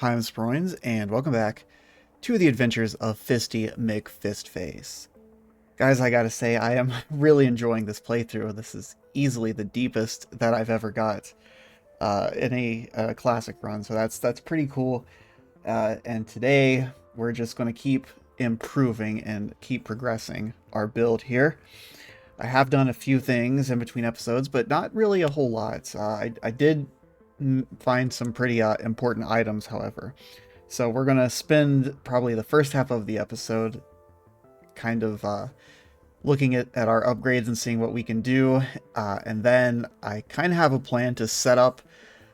Hi, I'm Sproins, and welcome back to the adventures of Fisty McFistface. Guys, I gotta say, I am really enjoying this playthrough. This is easily the deepest that I've ever got in a classic run, so that's pretty cool. And today, we're just going to keep improving and keep progressing our build here. I have done a few things in between episodes, but not really a whole lot. I did find some pretty important items, however. So we're going to spend probably the first half of the episode kind of looking at our upgrades and seeing what we can do. And then I kind of have a plan to set up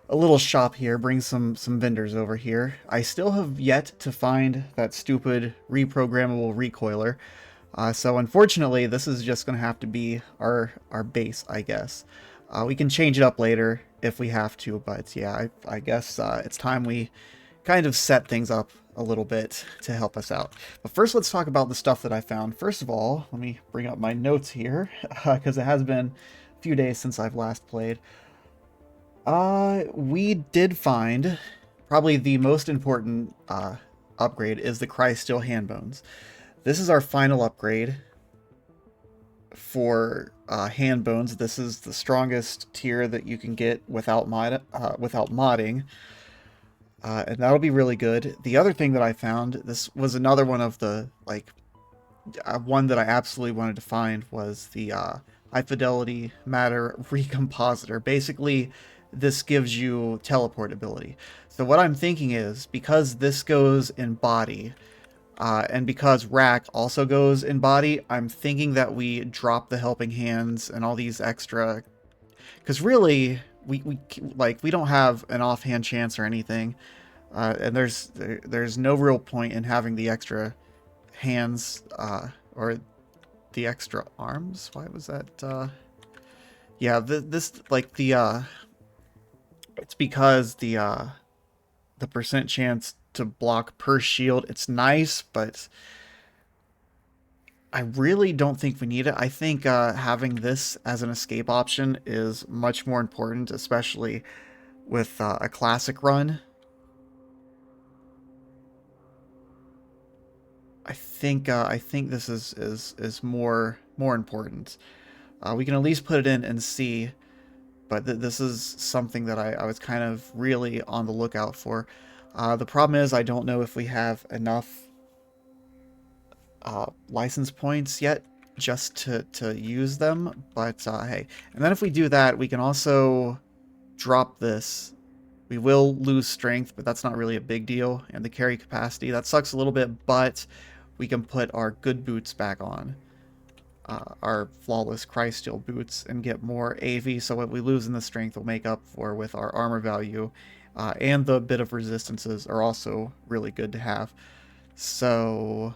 a little shop here, bring some vendors over here. I still have yet to find that stupid reprogrammable recoiler. So unfortunately, this is just going to have to be our base, I guess. We can change it up later if we have to, but yeah, I guess it's time we kind of set things up a little bit to help us out. But first, let's talk about the stuff that I found. First of all, let me bring up my notes here, because it has been a few days since I've last played. We did find probably the most important upgrade is the Crysteel handbones. This is our final upgrade for handbones. This is the strongest tier that you can get without modding. And that'll be really good. The other thing that I found, this was another one of the, one that I absolutely wanted to find, was the high fidelity matter recompositor. Basically, this gives you teleport ability. So what I'm thinking is, because this goes in body, and because Rack also goes in body, I'm thinking that we drop the helping hands and all these extra, because really, we don't have an offhand chance or anything. And there's no real point in having the extra hands or the extra arms. Why was that? Yeah, this like the it's because the percent chance to block per shield. It's nice, but I really don't think we need it. I think having this as an escape option is much more important, especially with a classic run. I think this is more important. We can at least put it in and see, but this is something that I was kind of really on the lookout for. The problem is I don't know if we have enough license points yet just to use them, but hey. And then if we do that, we can also drop this. We will lose strength, but that's not really a big deal. And the carry capacity, that sucks a little bit, but we can put our good boots back on. Our flawless Crysteel boots and get more AV, so what we lose in the strength will make up for with our armor value. And the bit of resistances are also really good to have. So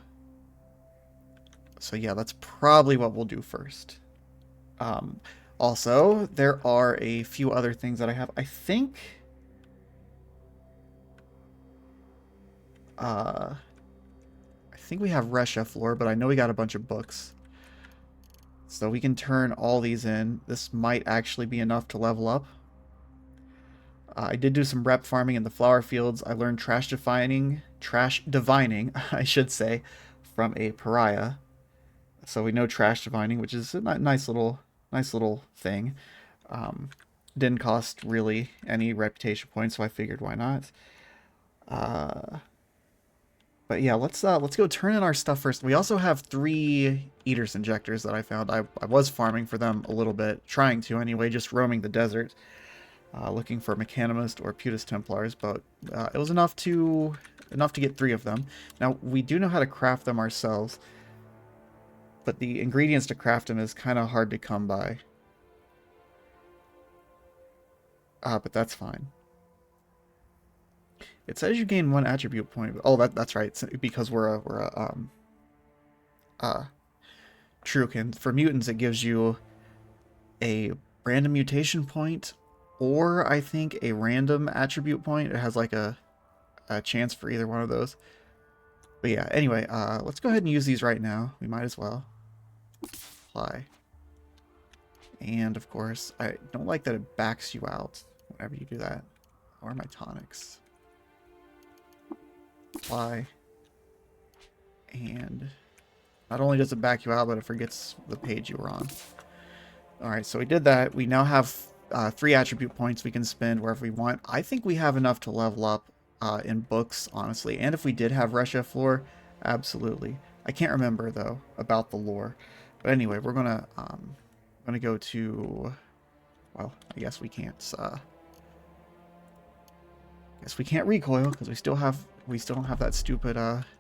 yeah, that's probably what we'll do first. Also, there are a few other things that I have. I think we have Resha floor, but I know we got a bunch of books. So we can turn all these in. This might actually be enough to level up. I did do some rep farming in the flower fields. I learned trash divining, I should say, from a pariah. So we know trash divining, which is a nice little thing. Didn't cost really any reputation points, so I figured why not. But yeah, let's go turn in our stuff first. We also have 3 Eater's injectors that I found. I was farming for them a little bit, trying to anyway, just roaming the desert, looking for Mechanimist or Putus Templars, but it was enough to get 3 of them. Now we do know how to craft them ourselves, but the ingredients to craft them is kind of hard to come by. But that's fine. It says you gain 1 attribute point. Oh, that's right. It's because we're a Trukin. For mutants, it gives you a random mutation point, or I think a random attribute point. It has like a chance for either one of those. But yeah, anyway, let's go ahead and use these right now. We might as well. Apply. And of course, I don't like that it backs you out whenever you do that. Or my tonics. apply. And not only does it back you out, but it forgets the page you were on. Alright, so we did that. We now have 3 attribute points we can spend wherever we want. I think we have enough to level up in books, honestly. And if we did have Resha Floor, absolutely. I can't remember, though, about the lore. But anyway, we're gonna go to... Well, I guess we can't... guess we can't recoil because we still don't have that stupid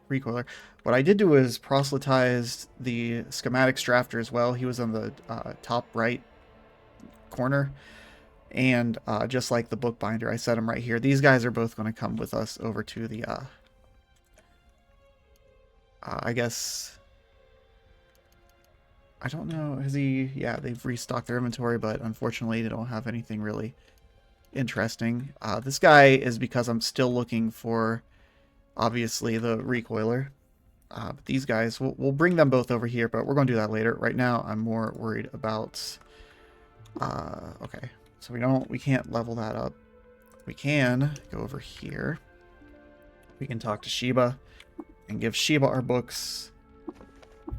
recoiler. What I did do is proselytize the schematics drafter as well. He was on the top right corner, and just like the bookbinder, I set him right here. These guys are both going to come with us over to the I guess, I don't know, has he... Yeah, they've restocked their inventory, but unfortunately they don't have anything really interesting. This guy is because I'm still looking for, obviously, the recoiler. But these guys, we'll bring them both over here, but we're going to do that later. Right now, I'm more worried about... okay, so we can't level that up. We can go over here. We can talk to Sheba and give Sheba our books.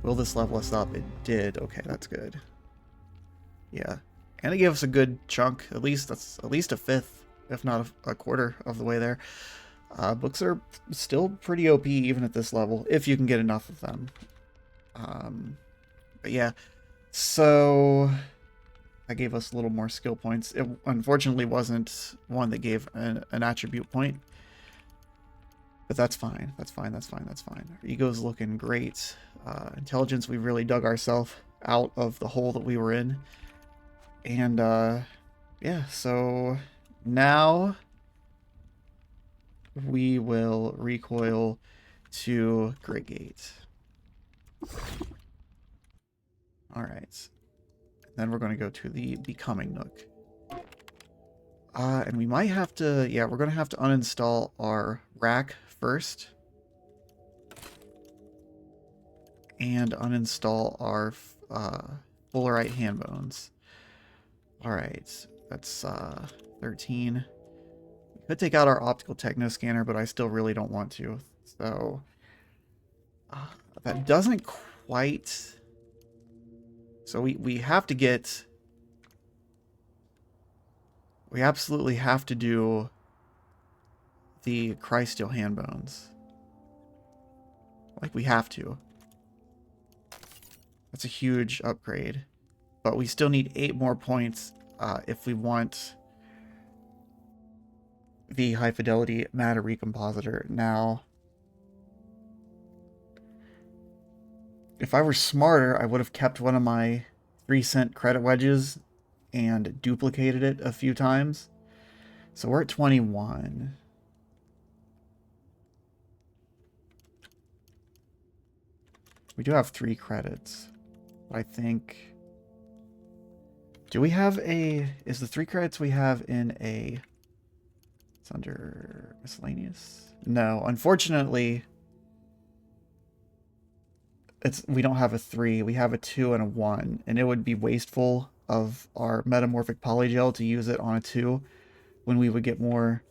Will this level us up? It did. Okay, that's good. Yeah. And it gave us a good chunk. That's at least a fifth, if not a quarter of the way there. Books are still pretty OP even at this level, if you can get enough of them. But yeah, so that gave us a little more skill points. It unfortunately wasn't one that gave an attribute point. But that's fine. That's fine. That's fine. That's fine. Our ego's looking great. Intelligence, we really dug ourselves out of the hole that we were in. And, yeah, so now we will recoil to Great Gate. Alright. Then we're going to go to the Becoming Nook. And we might have to, yeah, we're going to have to uninstall our rack first. And uninstall our Fullerite handbones. Alright, that's 13. We could take out our optical techno scanner, but I still really don't want to. So that doesn't quite... So we have to get... We absolutely have to do the Crysteel handbones. Like, we have to. That's a huge upgrade. But we still need 8 more points if we want the high fidelity matter recompositor. Now, if I were smarter, I would have kept one of my 3-cent credit wedges and duplicated it a few times. So we're at 21. We do have 3 credits. I think... Do we have a... Is the 3 credits we have in a... It's under miscellaneous? No, unfortunately... We don't have a 3. We have a 2 and a 1. And it would be wasteful of our metamorphic polygel to use it on a 2 when we would get more...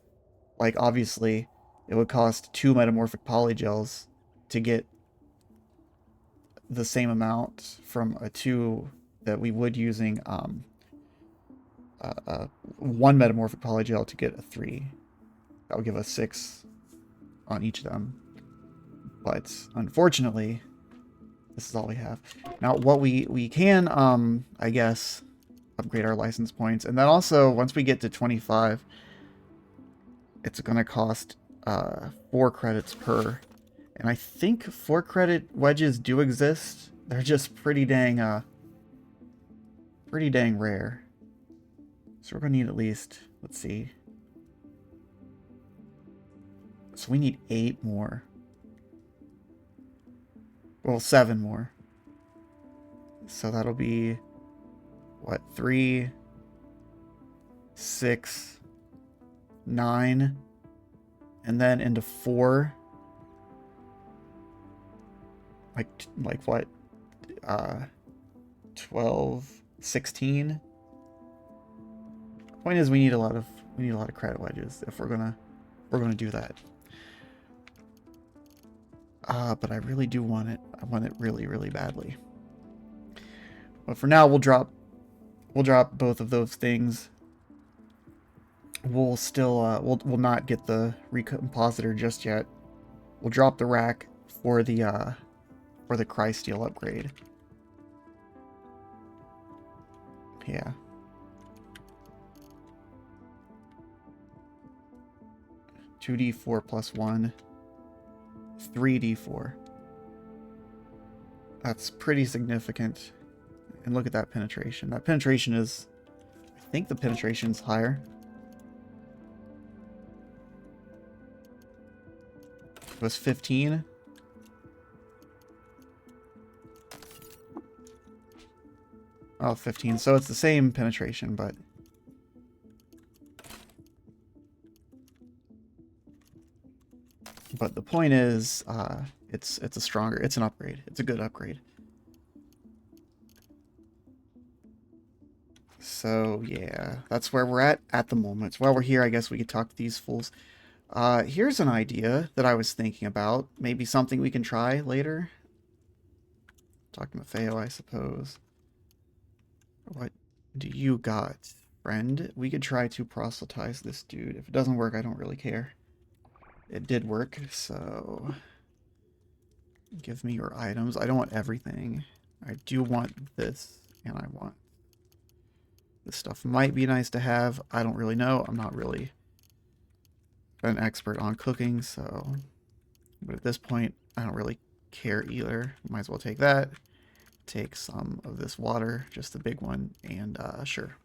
Like, obviously, it would cost 2 metamorphic polygels to get the same amount from a 2 that we would using... 1 metamorphic polygel to get a 3. That would give us 6 on each of them. But unfortunately, this is all we have. Now, what we can, I guess, upgrade our license points. And then also, once we get to 25, it's going to cost 4 credits per. And I think 4 credit wedges do exist. They're just pretty dang rare. So we're going to need at least, let's see. So we need 8 more. Well, 7 more. So that'll be, what, 3, 6, 9, and then into 4. Like what? 12, 16. Point is, we need a lot of credit wedges if we're gonna do that. But I really do want it. I want it really, really badly. But for now, we'll drop both of those things. We'll still we'll not get the recompositor just yet. We'll drop the rack for the Crysteel upgrade. Yeah. $2d4 plus 1. 3d4. That's pretty significant. And look at that penetration. That penetration is... I think the penetration's higher. It was 15. Oh, 15. So it's the same penetration, but... But the point is, it's a stronger... It's an upgrade. It's a good upgrade. So, yeah. That's where we're at the moment. While we're here, I guess we could talk to these fools. Here's an idea that I was thinking about. Maybe something we can try later. Talk to Maffeo, I suppose. What do you got, friend? We could try to proselytize this dude. If it doesn't work, I don't really care. It did work, so... Give me your items. I don't want everything. I do want this, and I want... This stuff might be nice to have. I don't really know. I'm not really an expert on cooking, so... But at this point, I don't really care either. Might as well take that. Take some of this water, just the big one, and sure.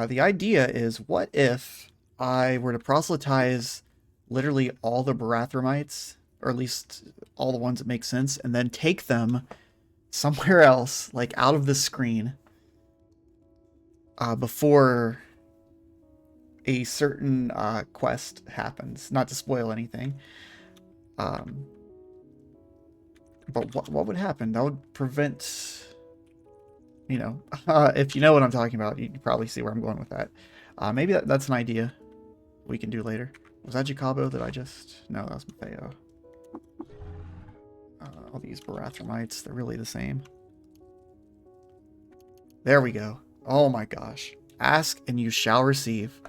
The idea is, what if I were to proselytize literally all the Barathromites, or at least all the ones that make sense, and then take them somewhere else, like out of the screen, before a certain quest happens. Not to spoil anything. But what would happen? That would prevent, you know, if you know what I'm talking about, you probably see where I'm going with that. Maybe that's an idea we can do later. Was that Jacobo that I just... No, that was Maffeo. All these Barathromites, they're really the same. There we go. Oh my gosh. Ask and you shall receive.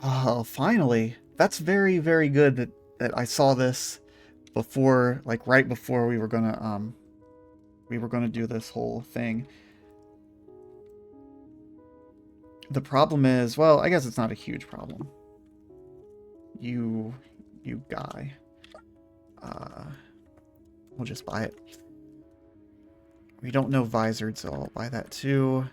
Oh, finally. That's very, very good that I saw this before, like right before we were gonna do this whole thing. The problem is, well, I guess it's not a huge problem. You guy. We'll just buy it. We don't know Visored, so I'll buy that too.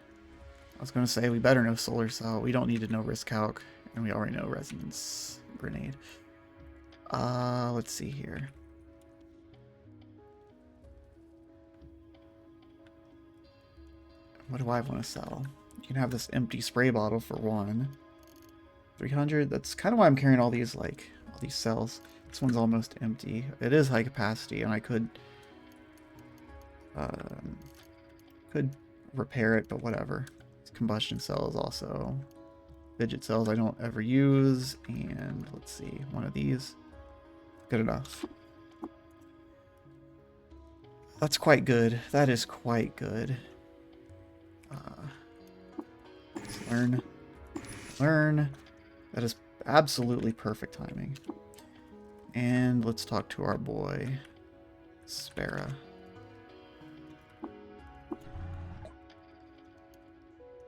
I was gonna say we better know Solar Cell. We don't need to know Risk Calc, and we already know Resonance Grenade. Let's see here. What do I want to sell? You can have this empty spray bottle for 300. That's kind of why I'm carrying all these, like, all these cells. This one's almost empty. It is high capacity, and I could repair it, but whatever. These combustion cells also. Fidget cells I don't ever use, and let's see, one of these. Good enough. That's quite good. That is quite good. Let's learn. That is absolutely perfect timing. And let's talk to our boy, Spera.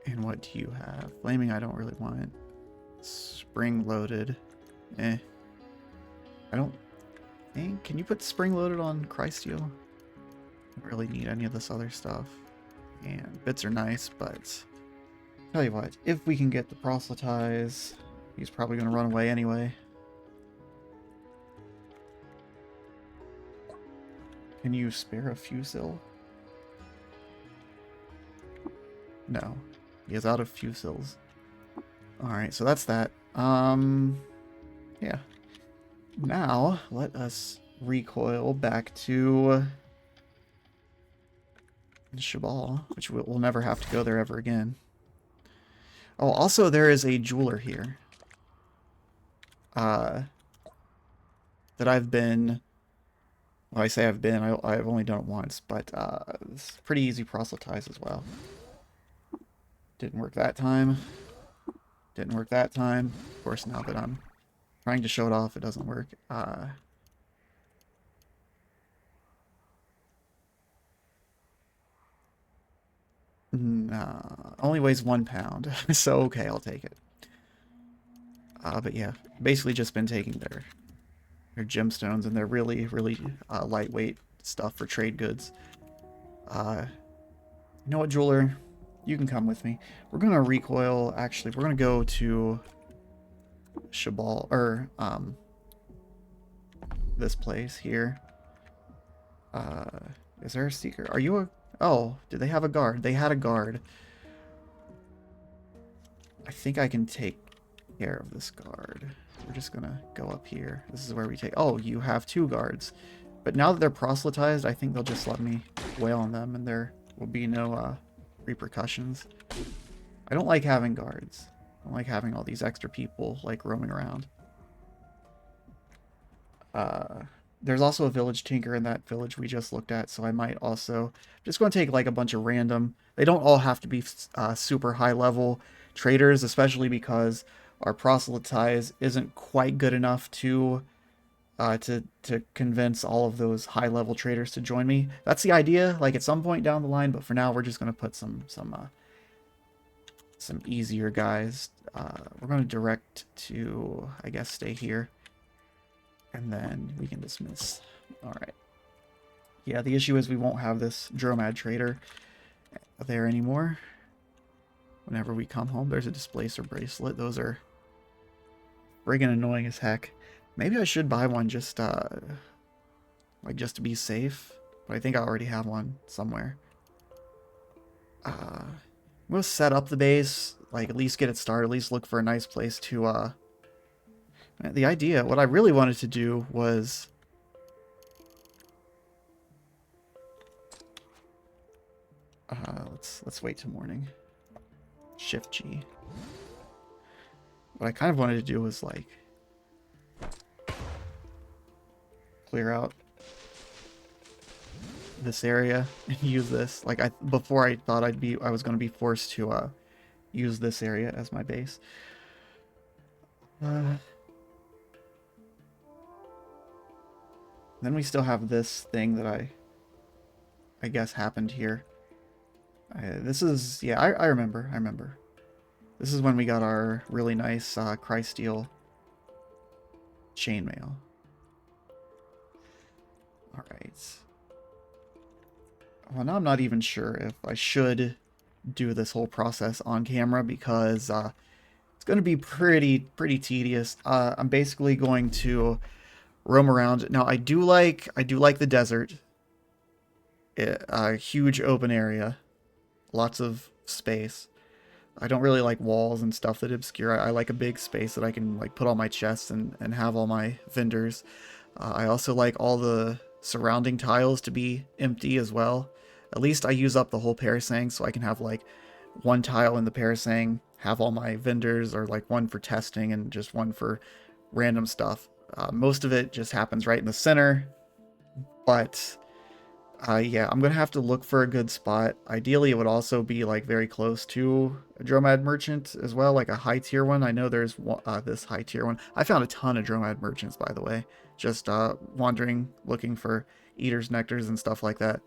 And what do you have? Flaming I don't really want. Spring loaded. I don't think... Can you put spring loaded on Crysteel? Don't really need any of this other stuff. And bits are nice, but... Tell you what, if we can get the proselytize, he's probably going to run away anyway. Can you spare a fusil? No. He is out of fusils. Alright, so that's that. Yeah. Now, let us recoil back to Shabal, which we'll never have to go there ever again. Oh, also there is a jeweler here. uh, that I've been. Well, I say I've been. I've only done it once, but it's pretty easy proselytize as well. Didn't work that time. Didn't work that time. Of course, now that I'm trying to show it off, it doesn't work. Nah, only weighs 1 pound, so okay, I'll take it. But yeah, basically just been taking their gemstones and their really, really lightweight stuff for trade goods. You know what, jeweler? You can come with me. We're gonna recoil. Actually, we're gonna go to Shabal or this place here. Uh, is there a seeker? Are you a? Oh, did they have a guard? They had a guard. I think I can take care of this guard. We're just gonna go up here. This is where we take. Oh, you have 2 guards. But now that they're proselytized, I think they'll just let me wail on them, and there will be no repercussions. I don't like having guards. I don't like having all these extra people like roaming around. There's also a village tinker in that village we just looked at, so I might also just going to take like a bunch of random. They don't all have to be super high level traders, especially because our proselytize isn't quite good enough to convince all of those high level traders to join me. That's the idea, like at some point down the line. But for now, we're just going to put some easier guys. We're going to direct to, I guess, stay here. And then we can dismiss. Alright. Yeah, the issue is we won't have this Dromad trader there anymore. Whenever we come home, there's a displacer bracelet. Those are friggin' annoying as heck. Maybe I should buy one just, like, just to be safe. But I think I already have one somewhere. I'm gonna set up the base, like, at least get it started, at least look for a nice place to, the idea, what I really wanted to do was... let's wait till morning. Shift G. What I kind of wanted to do was, like, clear out this area and use this. Like, before I thought I was going to be forced to, use this area as my base. Then we still have this thing that I guess happened here. This is, yeah, I remember. This is when we got our really nice Crysteel chainmail. Alright. Well, now I'm not even sure if I should do this whole process on camera because it's going to be pretty tedious. I'm basically going to roam around. Now, I do like the desert. A huge open area. Lots of space. I don't really like walls and stuff that obscure. I like a big space that I can like put all my chests and have all my vendors. I also like all the surrounding tiles to be empty as well. At least I use up the whole parasang, so I can have like one tile in the parasang, have all my vendors, or like one for testing and just one for random stuff. Most of it just happens right in the center, but yeah, I'm gonna have to look for a good spot. Ideally, it would also be like very close to a Dromad merchant as well, like a high tier one. I know there's this high tier one. I found a ton of Dromad merchants, by the way, just wandering, looking for eaters, nectars, and stuff like that.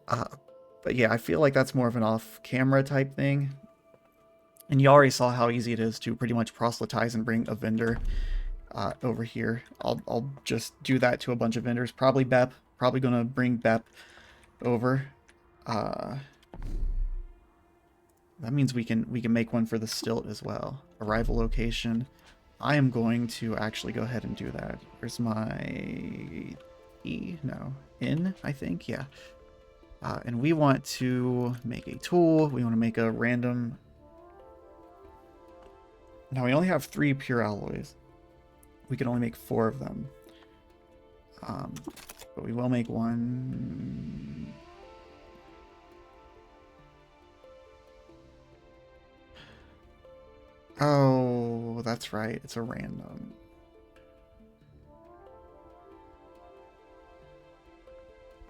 But yeah, I feel like that's more of an off-camera type thing. And you already saw how easy it is to pretty much proselytize and bring a vendor over here. I'll just do that to a bunch of vendors. Probably Bep. Probably gonna bring Bep over. That means we can make one for the stilt as well. Arrival location. I am going to actually go ahead and do that. Where's my inn, I think, yeah. And we want to make a tool. We want to make a random. Now we only have 3 pure alloys. We can only make 4 of them. But we will make one. Oh, that's right. It's a random.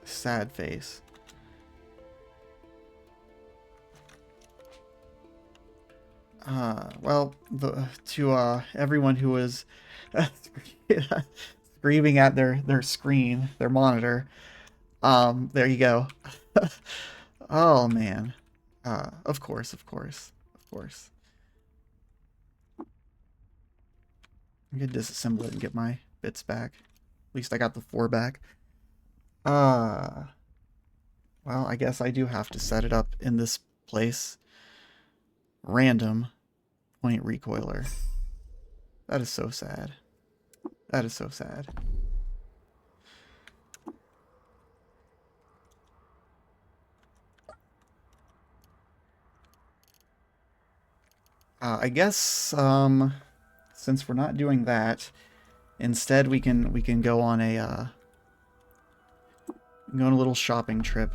Sad face. Well, to everyone who was screaming at their screen, their monitor, there you go. Oh man. Of course, of course, of course. I could disassemble it and get my bits back. At least I got the 4 back. Well, I guess I do have to set it up in this place. Random point recoiler. That is so sad. That is so sad. I guess since we're not doing that, instead we can go on a go on a little shopping trip.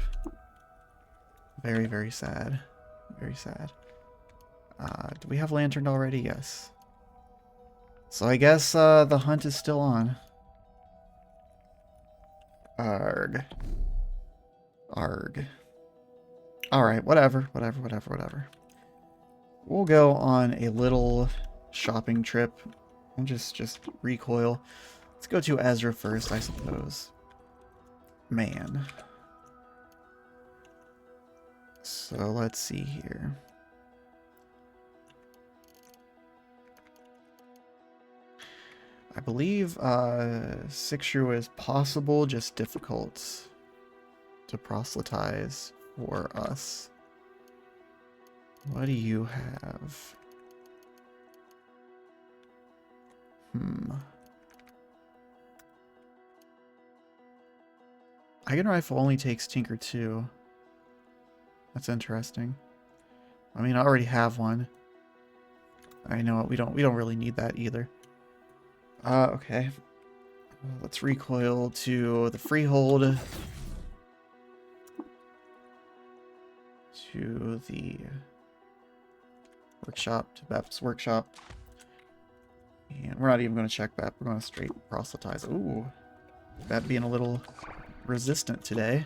Very, very sad. Very sad. Do we have lantern already? Yes. So I guess the hunt is still on. Arg. Arg. Alright, whatever. We'll go on a little shopping trip. We'll just recoil. Let's go to Ezra first, I suppose. Man. So let's see here. I believe 6-shrew is possible, just difficult to proselytize for us. What do you have? Eigen Rifle only takes Tinker 2. That's interesting. I mean, I already have one. I know it. We don't really need that either. Okay. Let's recoil to the Freehold. To the workshop, to Bep's workshop. And we're not even going to check Bep. We're going to straight proselytize. Ooh. Bep being a little resistant today.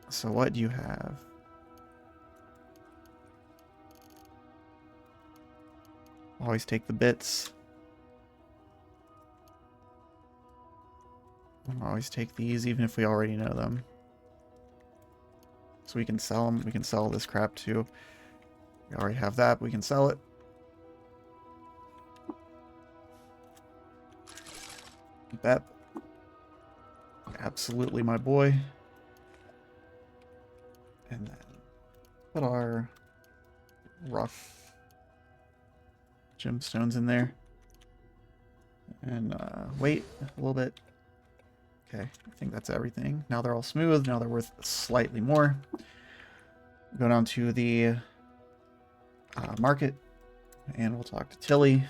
So what do you have? Always take the bits. Always take these, even if we already know them. So we can sell them. We can sell this crap too. We already have that, but we can sell it. Bep. Absolutely my boy. And then put our rough gemstones in there. And wait a little bit. Okay, I think that's everything. Now they're all smooth. Now they're worth slightly more. Go down to the market, and we'll talk to Tilly.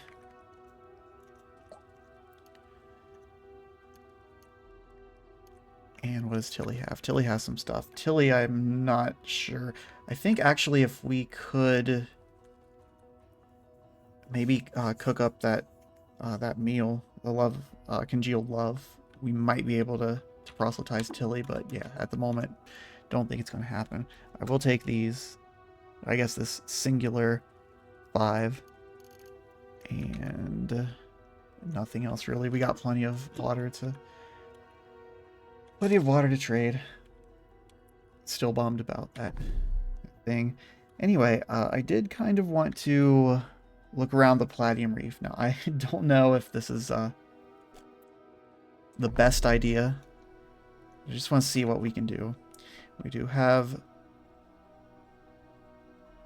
And what does Tilly have? Tilly has some stuff. Tilly, I'm not sure. I think actually if we could maybe cook up that that meal, the love, congealed love, we might be able to proselytize Tilly, but yeah, at the moment, don't think it's going to happen. I will take these, I guess this singular 5, and nothing else really. We got plenty of water to trade. Still bummed about that thing. Anyway, I did kind of want to look around the Palladium Reef. Now, I don't know if this is the best idea. I just want to see what we can do. We do have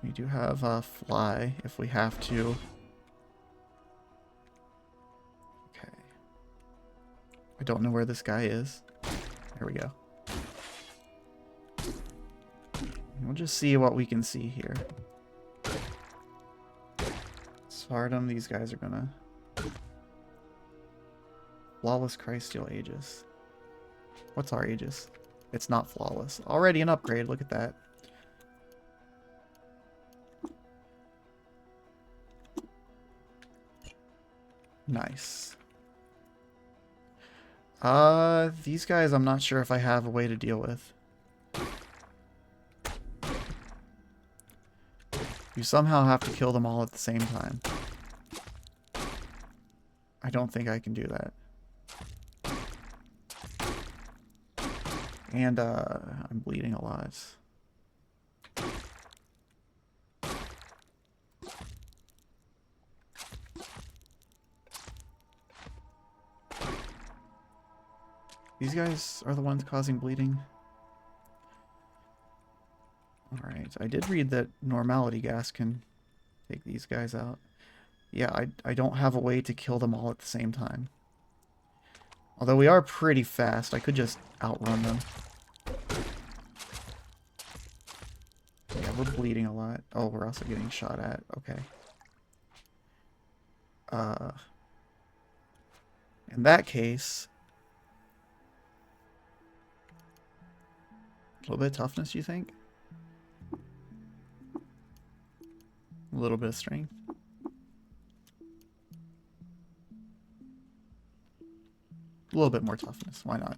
a fly if we have to. Okay. I don't know where this guy is. Here we go. We'll just see what we can see here. Svardom, these guys are gonna... Flawless Christsteel Aegis. What's our Aegis? It's not flawless. Already an upgrade, look at that. Nice. These guys I'm not sure if I have a way to deal with. You somehow have to kill them all at the same time. I don't think I can do that. And, I'm bleeding a lot. These guys are the ones causing bleeding. Alright, I did read that normality gas can take these guys out. Yeah, I don't have a way to kill them all at the same time. Although we are pretty fast, I could just outrun them. Yeah, we're bleeding a lot. Oh, we're also getting shot at. Okay. In that case... A little bit of toughness, you think? A little bit of strength. A little bit more toughness. Why not?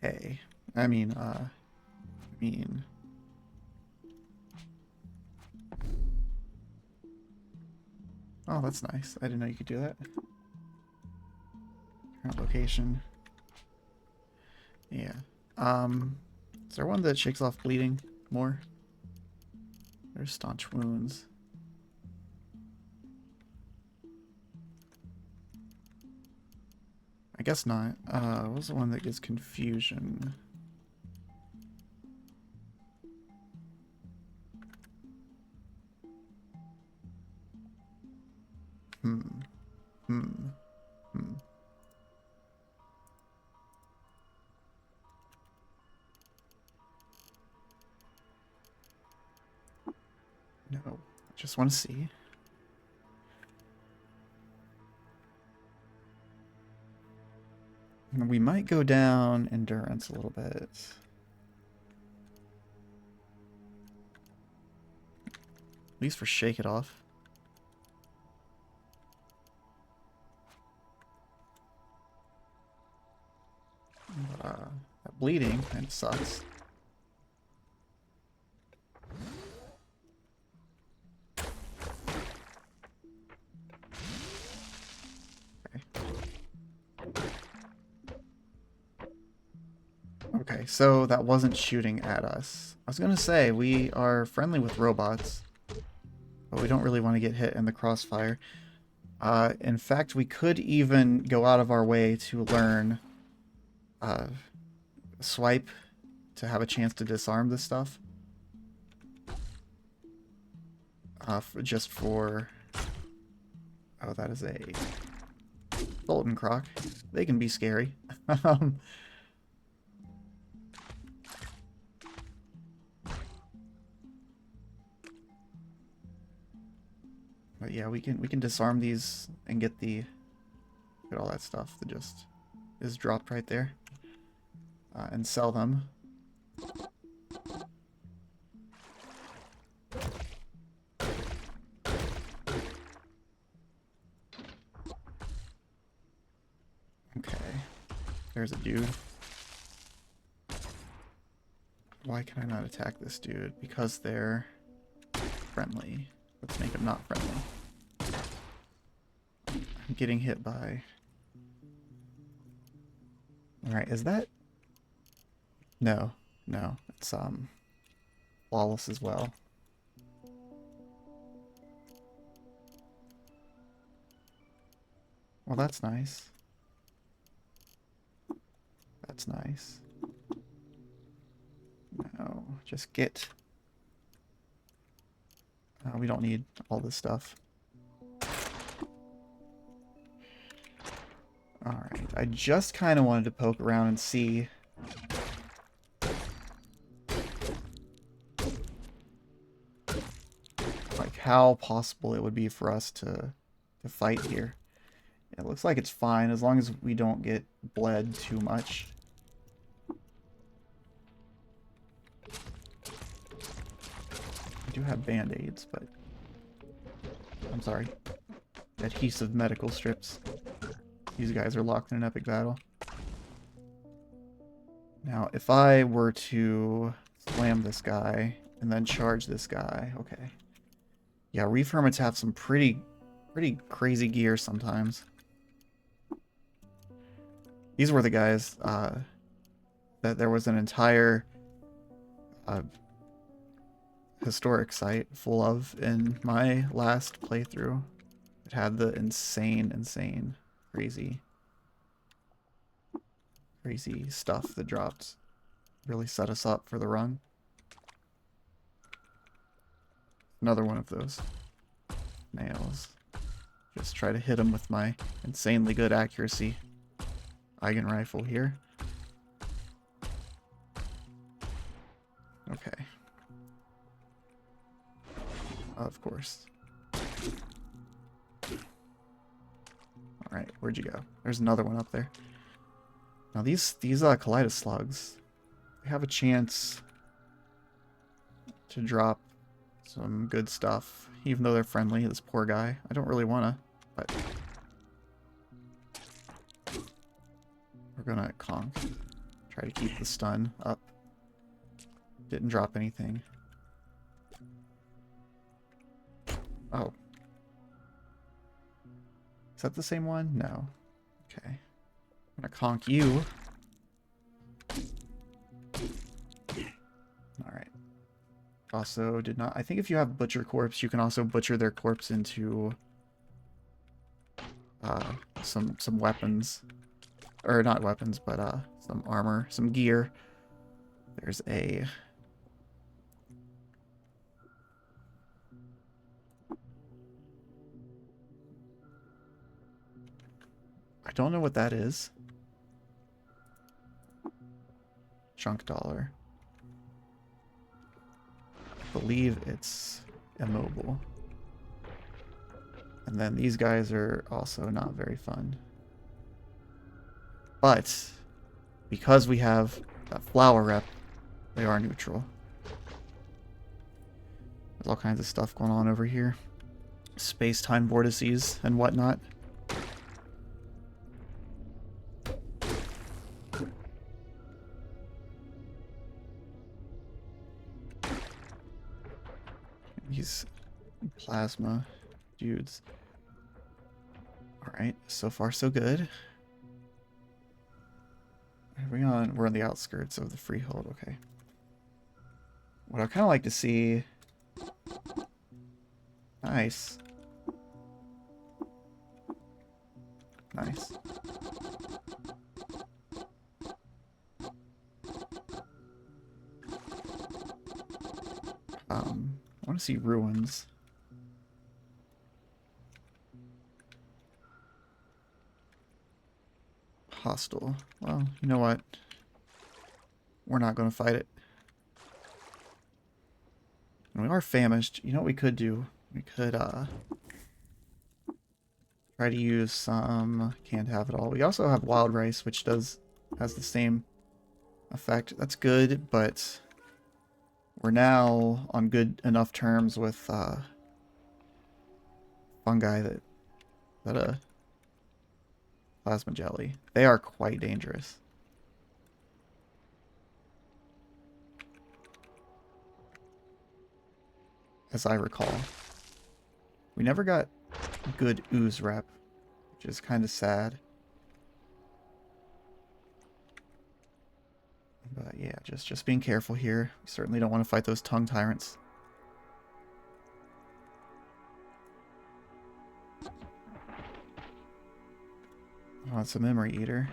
Okay. I mean. Oh, that's nice. I didn't know you could do that. Current location. Yeah. Is there one that shakes off bleeding more? There's staunch wounds. I guess not. What was the one that gives confusion? No, I just want to see. We might go down endurance a little bit. At least for shake it off. But, that bleeding, it sucks. Okay, so that wasn't shooting at us. I was gonna say, we are friendly with robots, but we don't really want to get hit in the crossfire. In fact, we could even go out of our way to learn swipe to have a chance to disarm this stuff. Just for... Oh, that is a Golden Croc. They can be scary. But yeah, we can disarm these and get all that stuff that just is dropped right there, and sell them. Okay, there's a dude. Why can I not attack this dude? Because they're friendly. Let's make them not friendly. I'm getting hit by... Alright, is that... No, it's flawless as well. Well, that's nice. That's nice. No, just get... we don't need all this stuff. Alright, I just kind of wanted to poke around and see... like, how possible it would be for us to fight here. It looks like it's fine, as long as we don't get bled too much. I do have band-aids, but... I'm sorry. adhesive medical strips. These guys are locked in an epic battle. Now, if I were to slam this guy and then charge this guy, okay. Yeah, reef hermits have some pretty crazy gear sometimes. These were the guys that there was an entire historic site full of in my last playthrough. It had the insane, crazy stuff that dropped. Really set us up for the run. Another one of those nails. Just try to hit him with my insanely good accuracy Eigen rifle here. Okay. Of course. Alright, where'd you go? There's another one up there. Now these Kaleidos slugs, they have a chance to drop some good stuff, even though they're friendly. This poor guy. I don't really wanna, but we're gonna conk. Try to keep the stun up. Didn't drop anything. Oh. Is that the same one? No. Okay. I'm gonna conk you. Alright. Also did not... I think if you have Butcher Corpse, you can also butcher their corpse into some weapons. Or not weapons, but some armor, some gear. There's a... I don't know what that is. Chunk dollar. I believe it's immobile. And then these guys are also not very fun. But because we have that flower rep, they are neutral. There's all kinds of stuff going on over here. Space-time vortices and whatnot. These plasma dudes. Alright, so far so good. We're on the outskirts of the freehold, okay. What I'd kind of like to see... Nice. Nice. I want to see ruins. Hostile. Well, you know what? We're not going to fight it. And we are famished. You know what we could do? We could try to use some... Can't have it all. We also have wild rice, which has the same effect. That's good, but we're now on good enough terms with fungi that plasma jelly. They are quite dangerous. As I recall. We never got good ooze rep, which is kind of sad. But yeah, just being careful here. We certainly don't want to fight those tongue tyrants. Oh, it's a memory eater.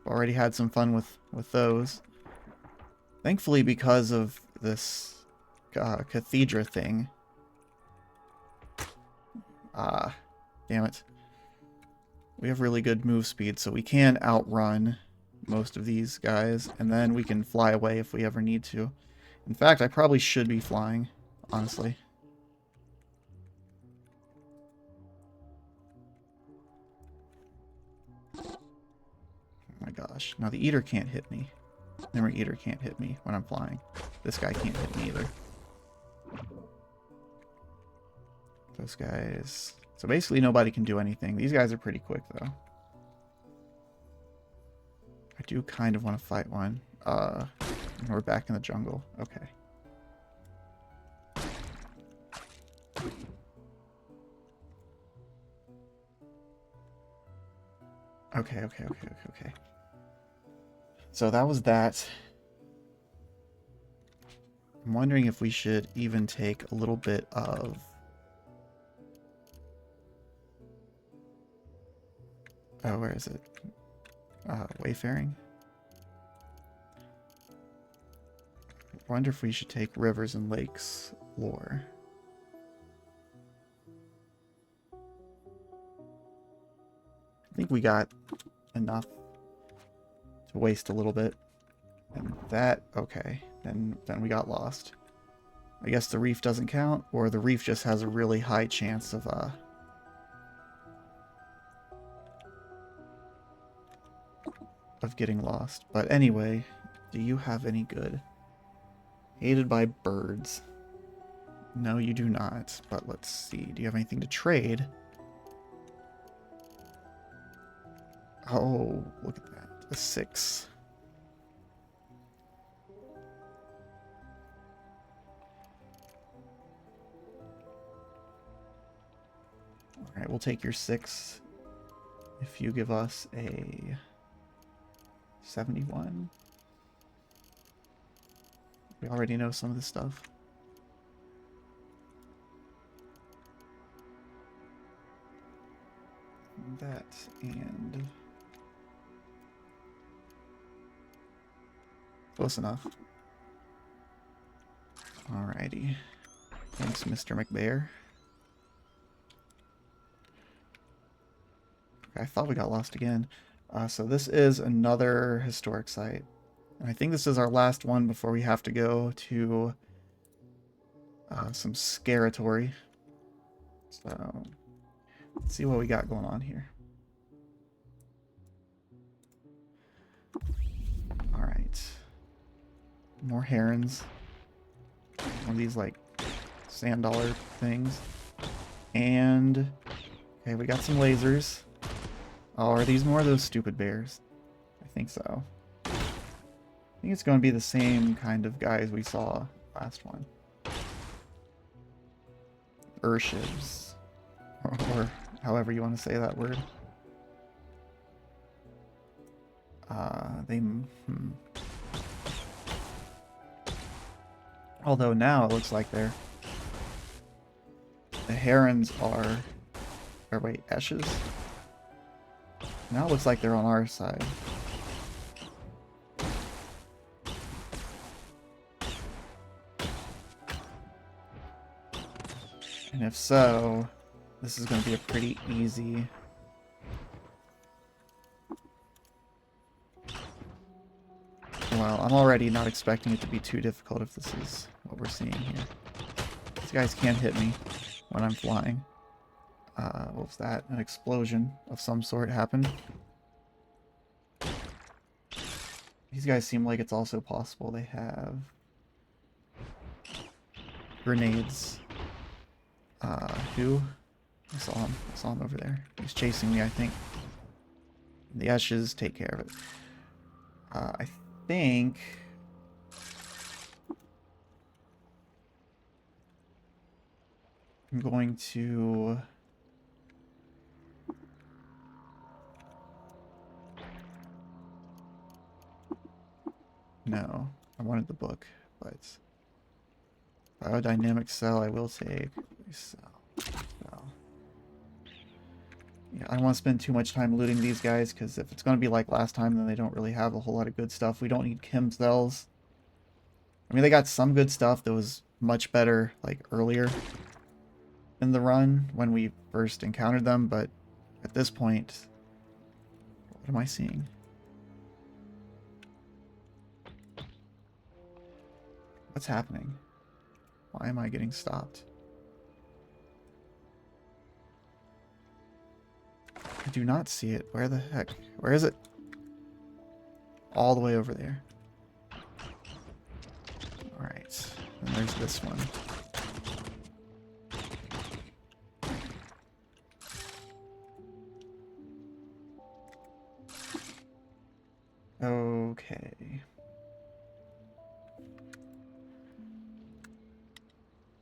Already had some fun with those. Thankfully, because of this cathedra thing. Damn it. We have really good move speed, so we can outrun most of these guys, and then we can fly away if we ever need to. In fact, I probably should be flying, honestly. Oh my gosh. Now the eater can't hit me. Memory eater can't hit me when I'm flying. This guy can't hit me either. Those guys So basically nobody can do anything. These guys are pretty quick, though. I do kind of want to fight one. We're back in the jungle. Okay. Okay. So that was that. I'm wondering if we should even take a little bit of... Oh, where is it? Wayfaring? I wonder if we should take rivers and lakes lore. I think we got enough to waste a little bit. And that, okay, then we got lost. I guess the reef doesn't count, or the reef just has a really high chance of getting lost. But anyway, do you have any good? Hated by birds. No, you do not. But let's see. Do you have anything to trade? Oh, look at that. A 6. Alright, we'll take your 6 if you give us a 71. We already know some of this stuff. That and... Close enough. Alrighty. Thanks, Mr. McBear. Okay, I thought we got lost again. So this is another historic site. And I think this is our last one before we have to go to some Scaratory. So let's see what we got going on here. Alright. More herons. One of these like sand dollar things. And okay, we got some lasers. Oh, are these more of those stupid bears? I think so. I think it's going to be the same kind of guys we saw last one. Urshivs. Or however you want to say that word. Although now it looks like the herons are... Or wait, Eshes? Now it looks like they're on our side. And if so, this is going to be a pretty easy... Well, I'm already not expecting it to be too difficult if this is what we're seeing here. These guys can't hit me when I'm flying. What was that? An explosion of some sort happened. These guys seem like it's also possible they have grenades. Who? I saw him over there. He's chasing me, I think. The Ashes take care of it. I think... I'm going to... No, I wanted the book, but biodynamic cell I will take. Cell. Yeah, I don't want to spend too much time looting these guys, because if it's going to be like last time, then they don't really have a whole lot of good stuff. We don't need chem cells. I mean, they got some good stuff that was much better, like, earlier in the run when we first encountered them, but at this point, what am I seeing? What's happening? Why am I getting stopped? I do not see it. Where the heck? Where is it? All the way over there. Alright. And there's this one.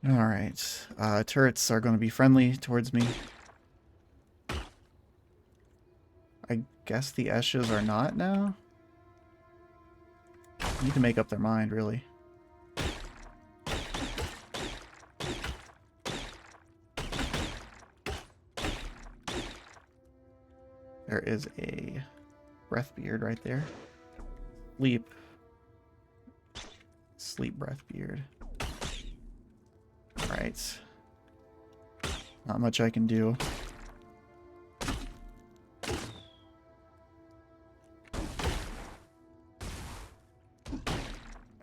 Alright. Turrets are going to be friendly towards me. I guess the Esches are not now? Need to make up their mind, really. There is a Breathbeard right there. Sleep Breathbeard. Alright. Not much I can do.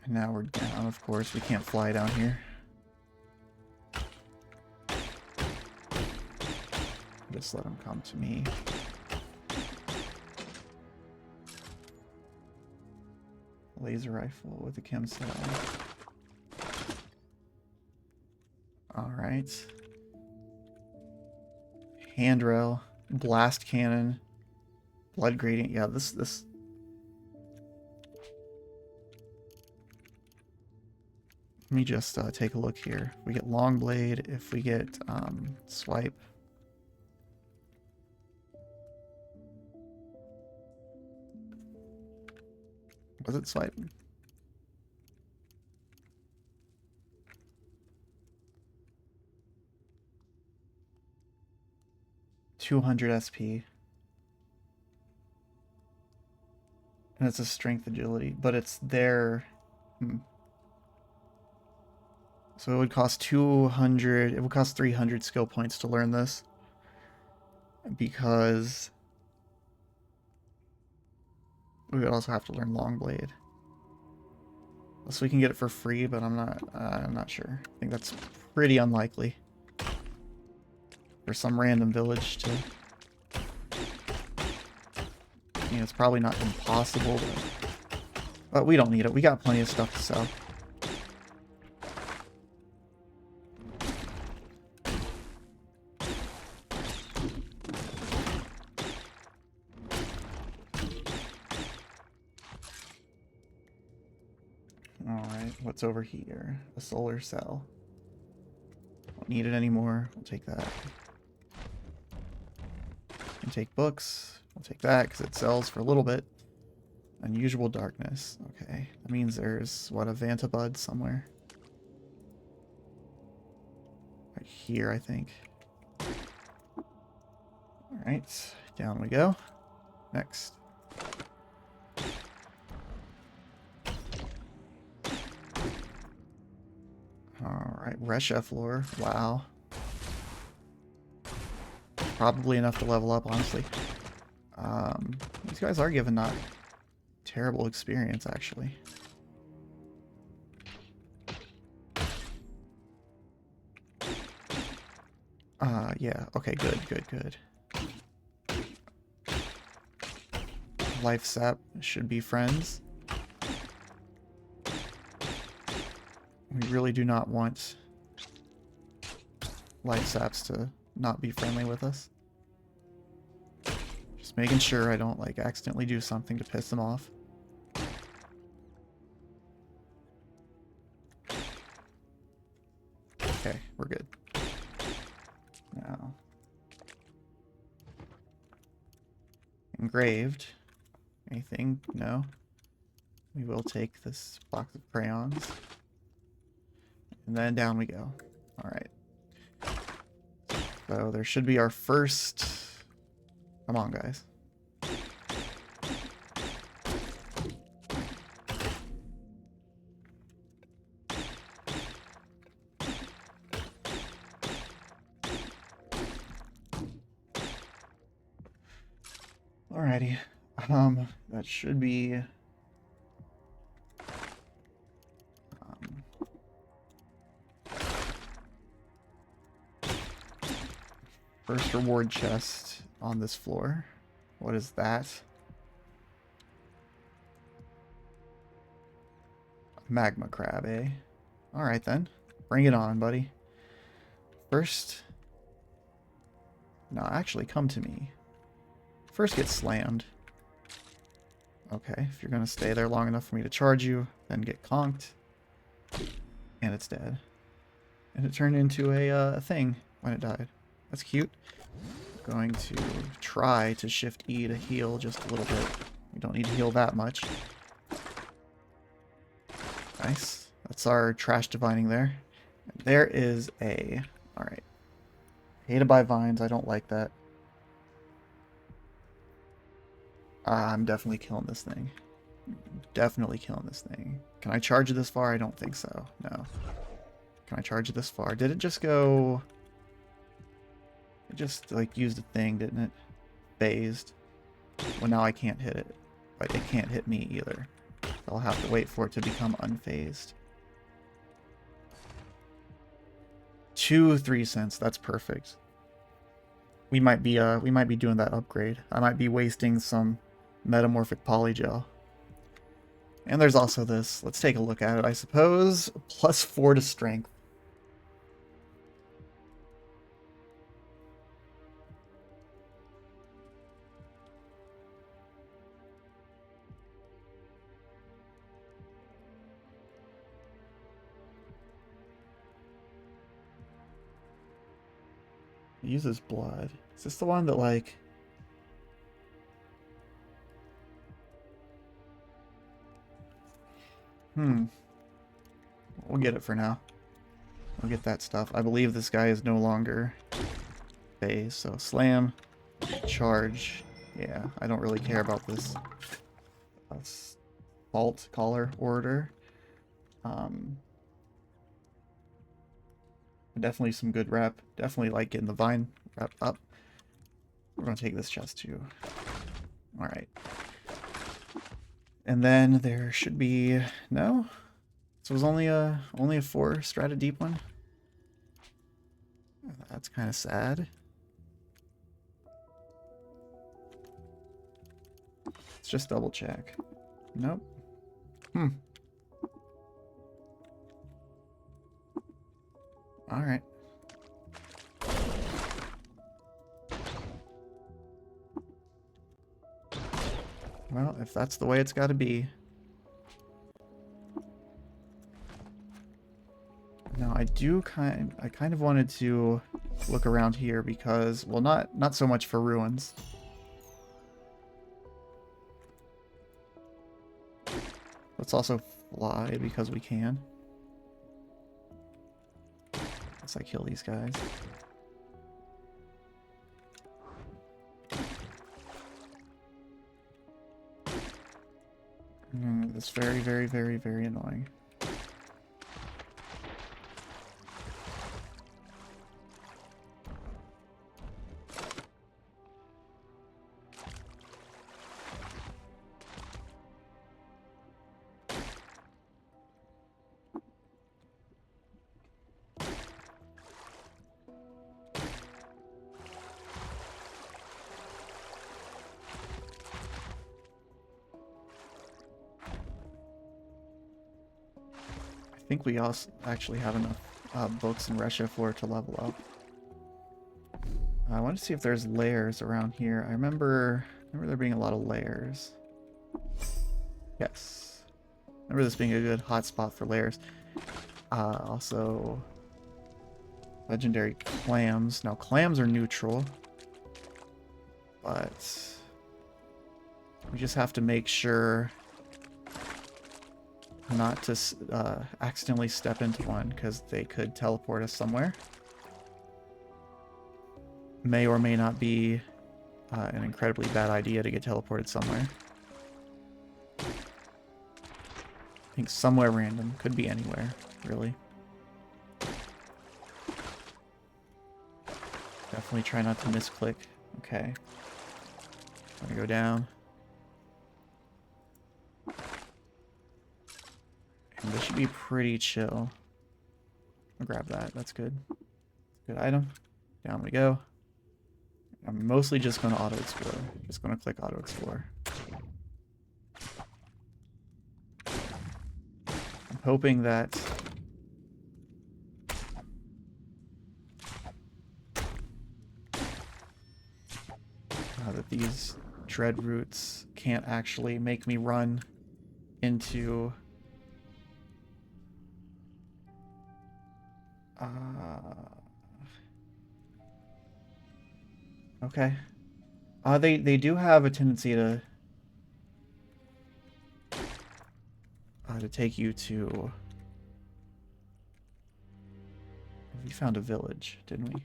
And now we're down, of course. We can't fly down here. Just let them come to me. Laser rifle with a chem cell. Alright. Handrail. Blast cannon. Blood gradient. Yeah, this... Let me just take a look here. If we get long blade, if we get swipe. Was it swipe? $200 SP. And it's a strength agility, but it's their... So it would cost 200... It would cost 300 skill points to learn this. Because... we would also have to learn long blade. So we can get it for free, but I'm not sure. I think that's pretty unlikely. For some random village to... I mean, it's probably not impossible, but we don't need it. We got plenty of stuff to sell. Alright, what's over here? A solar cell. Don't need it anymore. We'll take that. And take books. We'll take that because it sells for a little bit. Unusual darkness. Okay, that means there's, what, a Vantabud somewhere? Right here, I think. Alright, down we go. Next. Alright, Resha floor. Wow. Probably enough to level up, honestly. These guys are given not terrible experience, actually. Yeah. Okay, good. Life sap should be friends. We really do not want life saps to not be friendly with us. Just making sure I don't, like, accidentally do something to piss them off. Okay, we're good. Now. Engraved. Anything? No. We will take this box of crayons. And then down we go. Alright. So there should be our first... Come on, guys. Alrighty. That should be... first reward chest on this floor. What is that? Magma crab, eh? Alright then. Bring it on, buddy. First... No, actually, come to me. First get slammed. Okay, if you're gonna stay there long enough for me to charge you, then get conked. And it's dead. And it turned into a thing when it died. That's cute. Going to try to shift E to heal just a little bit. We don't need to heal that much. Nice. That's our trash divining there. There is a... Alright. Hated by vines. I don't like that. I'm definitely killing this thing. Definitely killing this thing. Can I charge it this far? I don't think so. No. Can I charge it this far? Did it just go... It just, like, used a thing, didn't it? Phased. Well, now I can't hit it. But it can't hit me either. I'll have to wait for it to become unphased. 2 3 cents. That's perfect. We might be doing that upgrade. I might be wasting some metamorphic polygel. And there's also this. Let's take a look at it, I suppose. +4 to strength. It uses blood. Is this the one that, like... We'll get it for now. We'll get that stuff. I believe this guy is no longer phase, so slam, charge. Yeah, I don't really care about this fault collar order. Definitely some good rep. Definitely like getting the vine rep up. We're gonna take this chest too. Alright. And then there should be... No? This was only a 4 strata deep one? That's kind of sad. Let's just double check. Nope. Alright. Well, if that's the way it's got to be. Now, I kind of wanted to look around here because, well, not so much for ruins. Let's also fly because we can. Let's like kill these guys. That's very, very, very, very annoying. I think we also actually have enough books and Resha for it to level up. I want to see if there's layers around here. I remember there being a lot of layers. Yes. Remember this being a good hotspot for layers. Also, legendary clams. Now, clams are neutral, but we just have to make sure not to accidentally step into one, because they could teleport us somewhere. May or may not be an incredibly bad idea to get teleported somewhere. I think somewhere random. Could be anywhere, really. Definitely try not to misclick. Okay. I'm gonna go down. And this should be pretty chill. I'll grab that. That's good. Good item. Down we go. I'm mostly just going to auto-explore. Just going to click auto-explore. I'm hoping that... that these dread roots can't actually make me run into... Okay. They do have a tendency to take you to. We found a village, didn't we?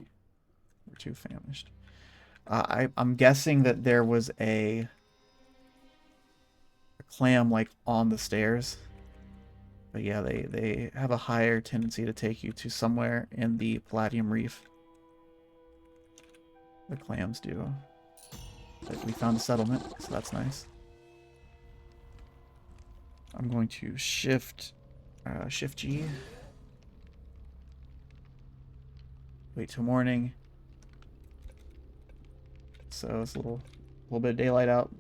We're too famished. I'm guessing that there was a clam like on the stairs. But yeah, they have a higher tendency to take you to somewhere in the Palladium Reef. The clams do. But we found a settlement, so that's nice. I'm going to shift G. Wait till morning. So it's a little bit of daylight out.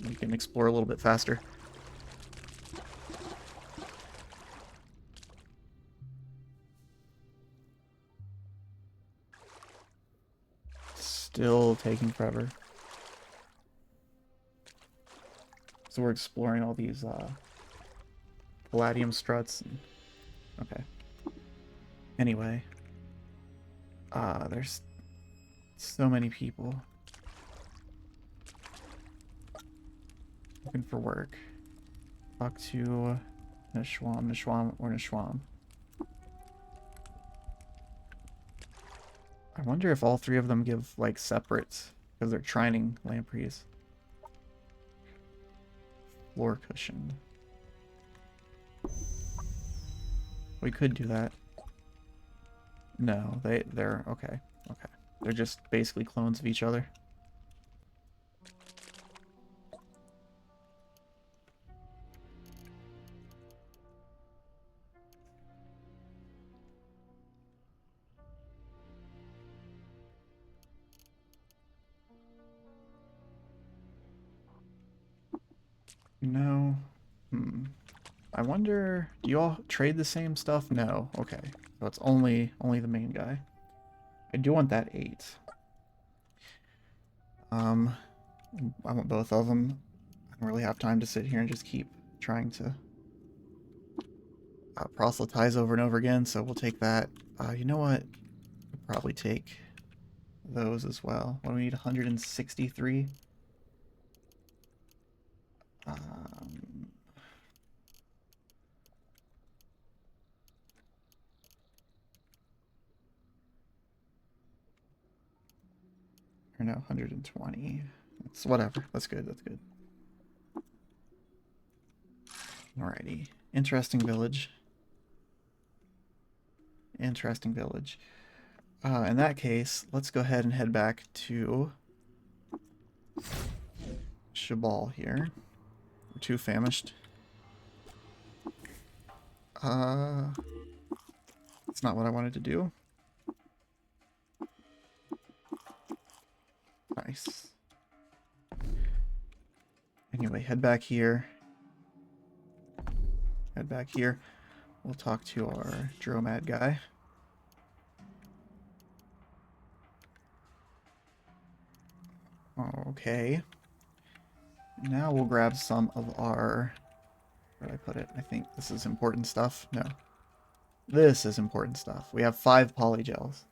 We can explore a little bit faster. Still taking forever. So we're exploring all these palladium struts. Okay. Anyway. There's so many people looking for work. Talk to Nishwam. I wonder if all three of them give, like, separate, because they're trining lampreys. Floor cushion. We could do that. No, they're okay. Okay. They're just basically clones of each other. No. I wonder, do you all trade the same stuff? No. Okay. So it's only the main guy. I do want that 8. I want both of them. I don't really have time to sit here and just keep trying to proselytize over and over again, so we'll take that. You know what? We'll probably take those as well. What do we need? 163? Or no, 120. It's whatever. That's good. That's good. Alrighty. Interesting village. Interesting village. In that case, let's go ahead and head back to Shabal here. We're too famished. That's not what I wanted to do. Nice. Anyway, head back here. Head back here. We'll talk to our Dromad guy. Okay. Now we'll grab some of our... Where did I put it? I think this is important stuff. No. This is important stuff. We have 5 polygels.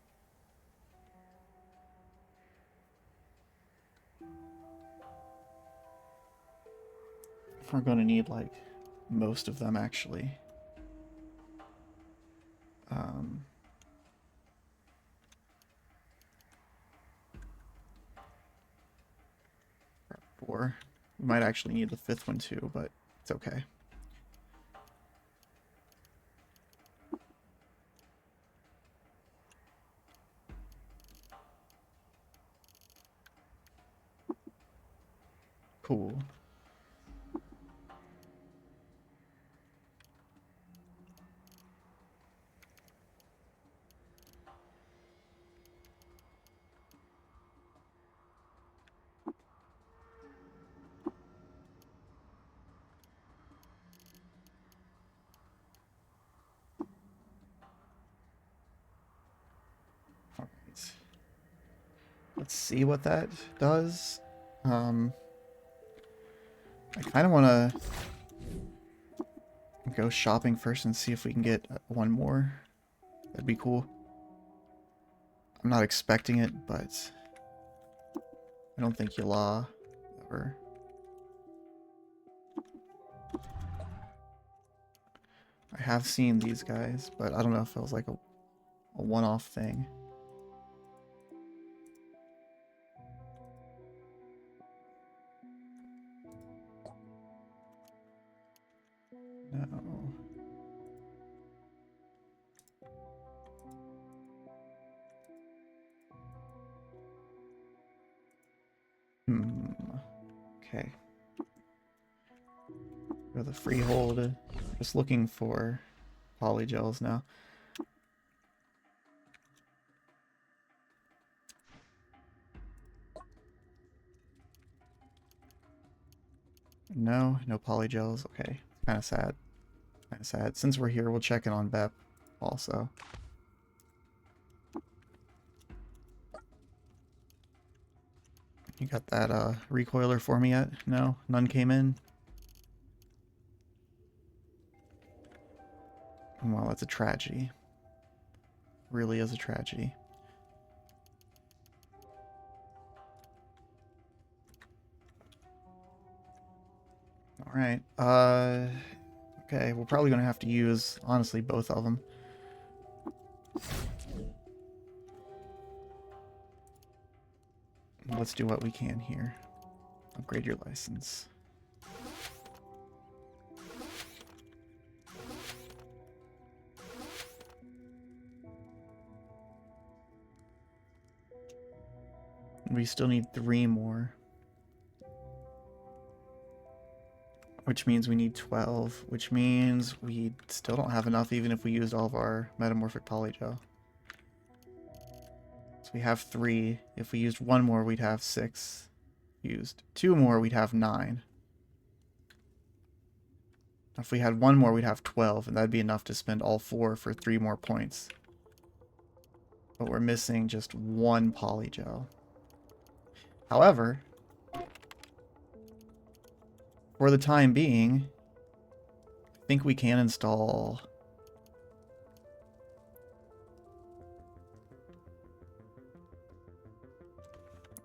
We're going to need, like, most of them, actually. 4. We might actually need the 5th one, too, but it's okay. Cool. Let's see what that does. I kind of want to go shopping first and see if we can get one more. That'd be cool. I'm not expecting it, but I don't think you'll ever. I have seen these guys, but I don't know if it was like a one-off thing. No. Okay. Go to the freehold. Just looking for polygels now. No polygels. Okay. Kind of sad. Kind of sad. Since we're here, we'll check in on Bep also. You got that recoiler for me yet? No? None came in? Well, that's a tragedy. Really is a tragedy. Alright. Okay, we're probably going to have to use, honestly, both of them. Let's do what we can here. Upgrade your license. We still need 3 more. Which means we need 12. Which means we still don't have enough even if we used all of our metamorphic polygel. So we have 3. If we used 1 more, we'd have 6. Used 2 more, we'd have 9. If we had 1 more, we'd have 12, and that'd be enough to spend all 4 for 3 more points. But we're missing just 1 polygel. However, for the time being, I think we can install...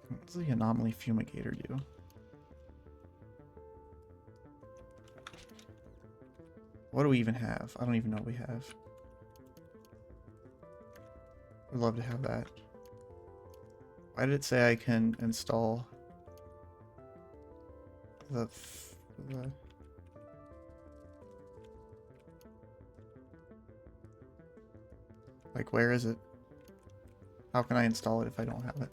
What does the anomaly fumigator do? What do we even have? I don't even know what we have. Would love to have that. Why did it say I can install the like, where is it? How can I install it if I don't have it?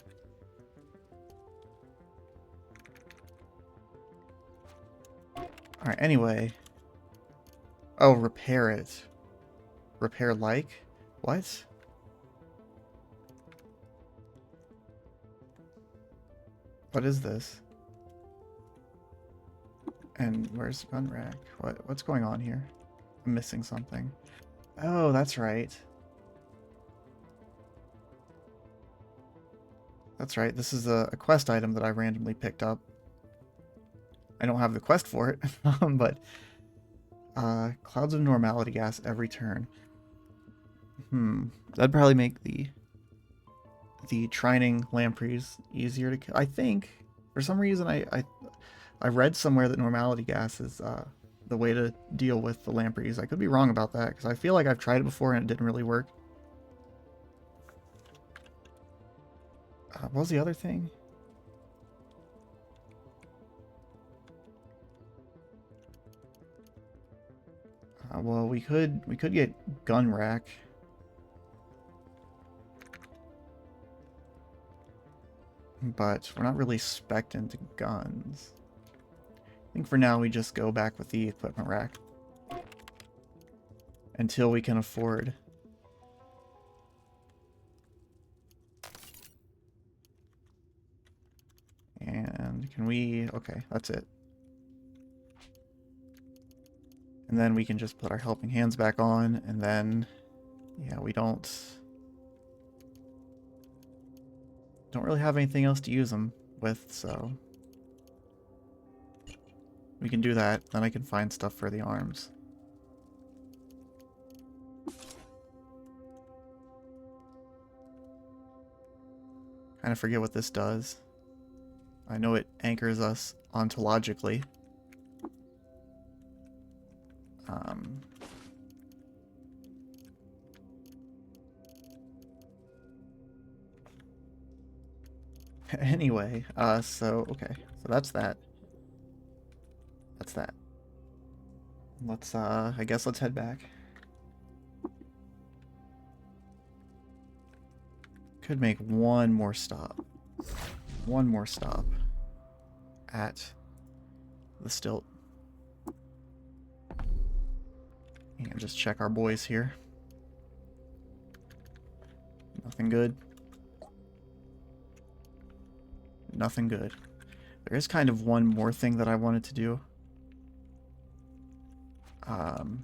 Alright, anyway. Oh, repair it. Repair like? What? What is this? And where's gun rack? What's going on here? I'm missing something. Oh, that's right. That's right. This is a quest item that I randomly picked up. I don't have the quest for it, but clouds of normality gas every turn. That'd probably make the trining lampreys easier to kill. I think for some reason I read somewhere that normality gas is the way to deal with the lampreys. I could be wrong about that because I feel like I've tried it before and it didn't really work. What was the other thing? Well, we could get gun rack. But we're not really spec'd into guns. I think for now we just go back with the equipment rack. Until we can afford. And can we... Okay, that's it. And then we can just put our helping hands back on, and then... Yeah, we don't really have anything else to use them with, so... We can do that, then I can find stuff for the arms. Kind of forget what this does. I know it anchors us ontologically. Anyway, okay. So that's that. That's that. Let's, I guess let's head back. Could make one more stop. One more stop at the stilt. And just check our boys here. Nothing good. Nothing good. There is kind of one more thing that I wanted to do.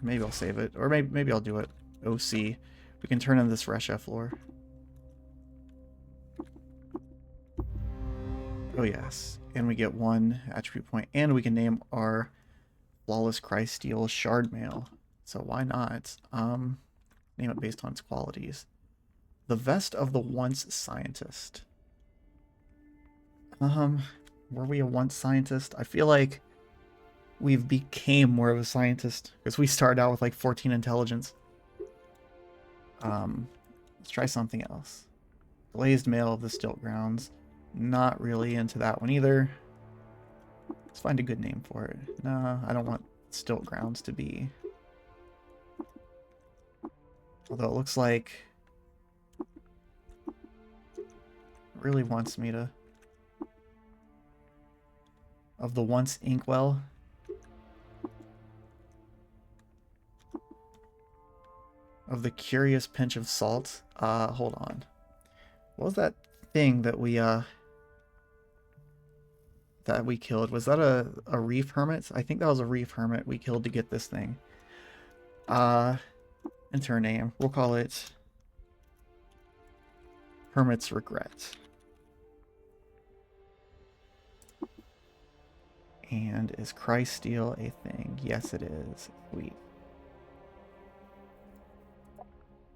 Maybe I'll save it. Or maybe I'll do it. OC. We can turn in this Resha floor. Oh yes. And we get one attribute point. And we can name our Flawless Crysteel Shard Mail. So why not? Name it based on its qualities. The Vest of the Once Scientist. Were we a once scientist? I feel like we've became more of a scientist because we started out with like 14 intelligence. Let's try something else. Glazed Mail of the Stilt Grounds. Not really into that one either. Let's find a good name for it. No, I don't want Stilt Grounds to be. Although it looks like it really wants me to. Of the Once Inkwell. Of the Curious Pinch of Salt. Hold on. What was that thing that we killed? Was that a Reef Hermit? I think that was a Reef Hermit we killed to get this thing. Enter a name. We'll call it Hermit's Regret. And is Crysteel a thing? Yes, it is. Sweet.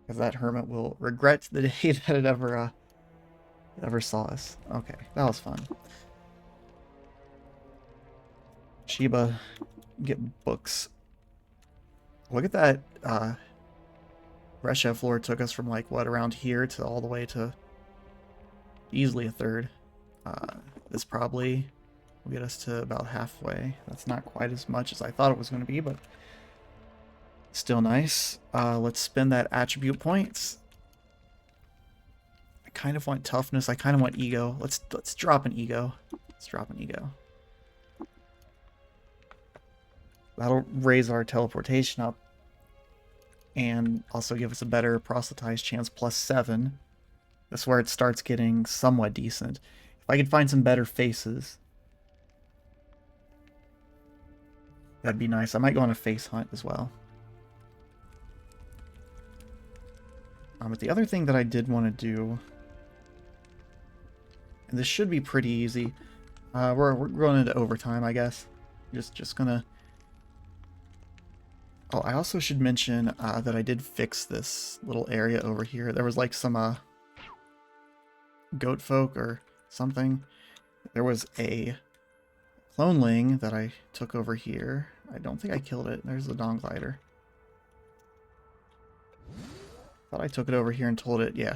Because that hermit will regret the day that it ever saw us. Okay, that was fun. Sheba, get books. Look at that. Resha floor took us from like what, around here to all the way to easily a third. This probably will get us to about halfway. That's not quite as much as I thought it was going to be, but still nice. Let's spend that attribute points. I kind of want toughness. I kind of want ego. Let's drop an ego. Let's drop an ego. That'll raise our teleportation up and also give us a better proselytize chance +7. That's where it starts getting somewhat decent. If I could find some better faces, that'd be nice. I might go on a face hunt as well. But the other thing that I did want to do, and this should be pretty easy, we're going into overtime, I guess. Just gonna. Oh, I also should mention that I did fix this little area over here. There was like some goat folk or something. There was a cloneling that I took over here. I don't think I killed it. There's the Dawn Glider. Thought I took it over here and told it, yeah.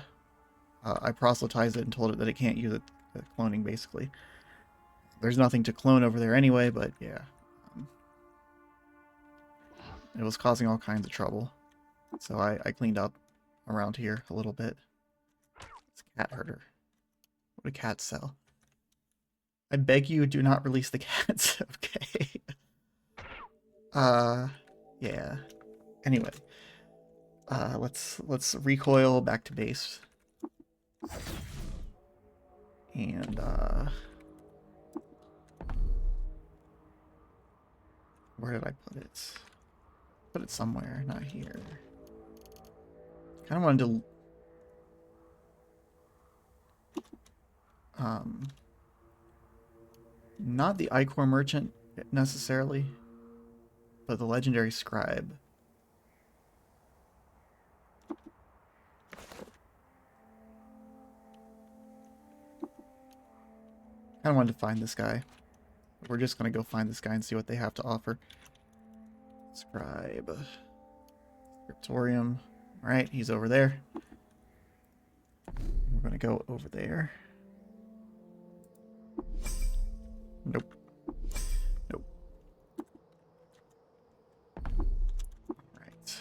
I proselytized it and told it that it can't use it, cloning, basically. There's nothing to clone over there anyway, but yeah. It was causing all kinds of trouble. So I cleaned up around here a little bit. It's a cat herder. What do cats sell? I beg you, do not release the cats. Okay. Yeah. Anyway. Let's recoil back to base. And where did I put it? Put it somewhere, not here. Kind of wanted to not the Ichor Merchant necessarily, but the Legendary Scribe. kind of wanted to find this guy. We're just going to go find this guy and see what they have to offer. Scribe. Scriptorium. Alright, he's over there. We're going to go over there. Nope. Nope. Alright.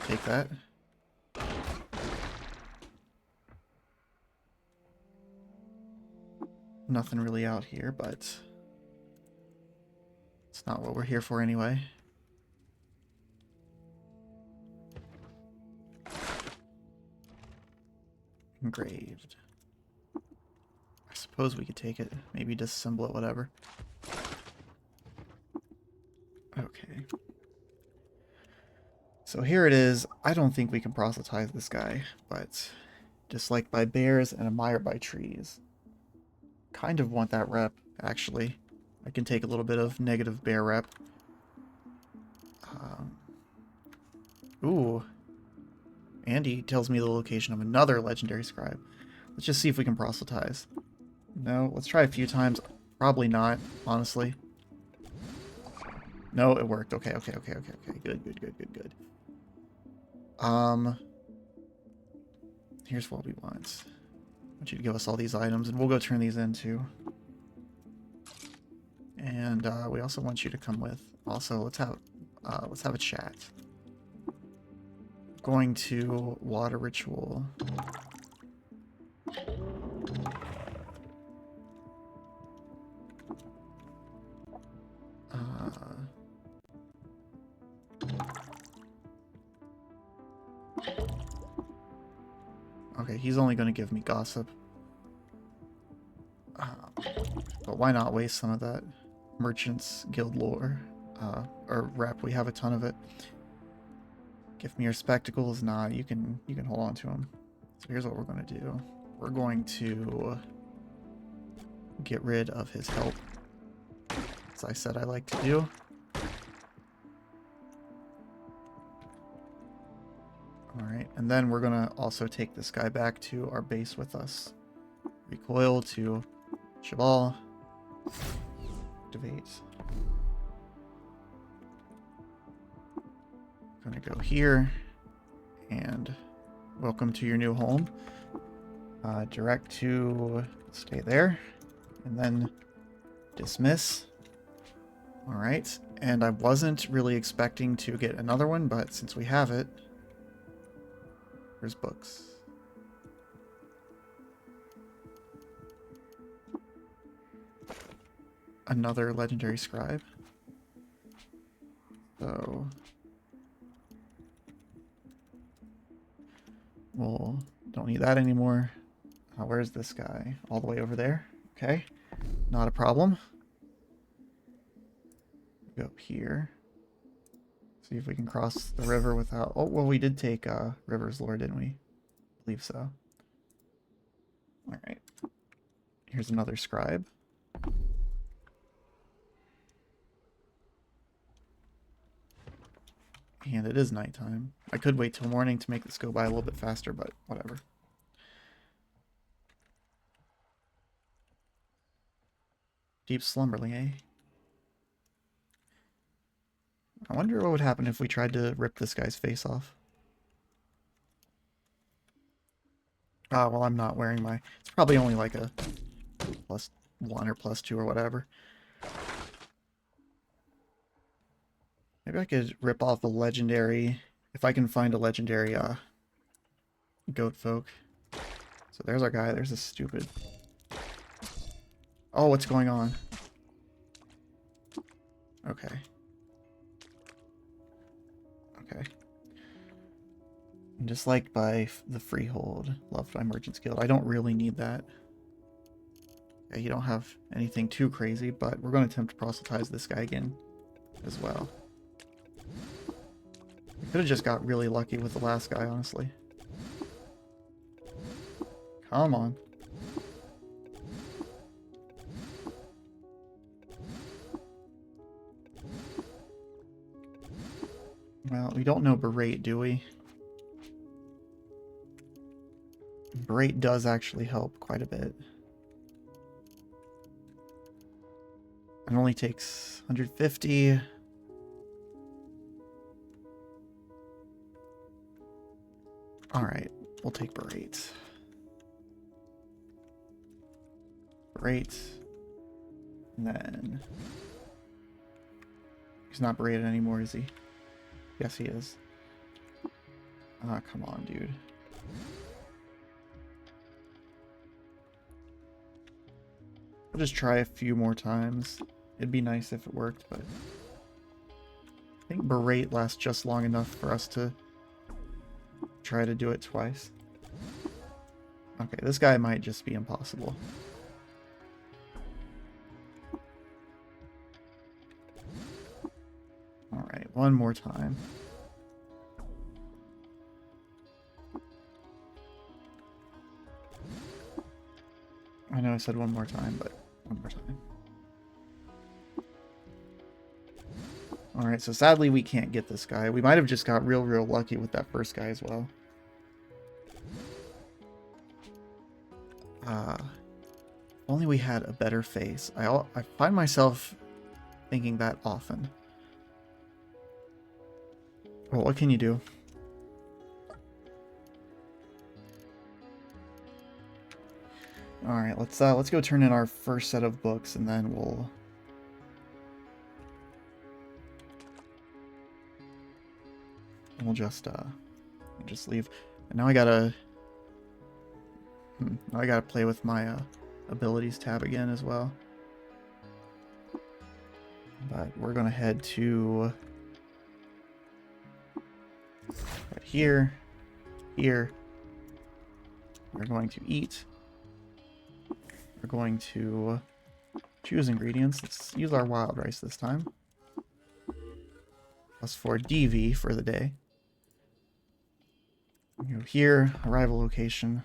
Take that. Nothing really out here, but it's not what we're here for anyway. Engraved. I suppose we could take it. Maybe disassemble it, whatever. Okay. So here it is. I don't think we can proselytize this guy, but disliked by bears and admired by trees. Kind of want that rep, actually. I can take a little bit of negative bear rep. Ooh. Andy tells me the location of another legendary scribe. Let's just see if we can proselytize. No, let's try a few times. Probably not, honestly. No, it worked. Okay. Good. Here's what we want. I want you to give us all these items, and we'll go turn these in too. And we also want you to come with. Also, let's have a chat. Going to water ritual. Okay, he's only going to give me gossip. But why not waste some of that merchant's guild lore or rep? We have a ton of it. Give me your spectacles. Nah, you can hold on to them. So here's what we're going to do. We're going to get rid of his help, as I said I like to do. Alright, and then we're going to also take this guy back to our base with us. Recoil to Shabal. Activate. Gonna go here. And welcome to your new home. Direct to stay there. And then dismiss. Alright, and I wasn't really expecting to get another one, but since we have it, here's books. Another legendary scribe. So we'll don't need that anymore. Where's this guy? All the way over there. Okay, not a problem. Go up here. See if we can cross the river without... Oh, well, we did take River's Lore, didn't we? I believe so. Alright. Here's another scribe. And it is nighttime. I could wait till morning to make this go by a little bit faster, but whatever. Deep slumbering, eh? I wonder what would happen if we tried to rip this guy's face off. Well, I'm not wearing my... It's probably only like a +1 or +2 or whatever. Maybe I could rip off a legendary... If I can find a legendary goat folk. So there's our guy. There's a stupid... Oh, what's going on? Okay. Okay. Disliked by the Freehold, loved by Merchant's Guild. I don't really need that. Okay, you don't have anything too crazy, but we're going to attempt to proselytize this guy again as well. We could have just got really lucky with the last guy, honestly. Come on. Well, we don't know berate, do we? Berate does actually help quite a bit. It only takes 150. Alright, we'll take Berate. Berate. And then... He's not berated anymore, is he? Yes, he is. Ah, come on, dude. I'll just try a few more times. It'd be nice if it worked, but... I think Berate lasts just long enough for us to try to do it twice. Okay, this guy might just be impossible. Alright, one more time. I know I said one more time, but one more time. Alright, so sadly we can't get this guy. We might have just got real lucky with that first guy as well. Only we had a better face. I find myself thinking that often. Well, what can you do? Alright, let's go turn in our first set of books and then we'll just leave. And now I gotta play with my abilities tab again as well. But we're gonna head to right here. We're going to eat. We're going to choose ingredients. Let's use our wild rice this time. +4 DV for the day. Go here, arrival location.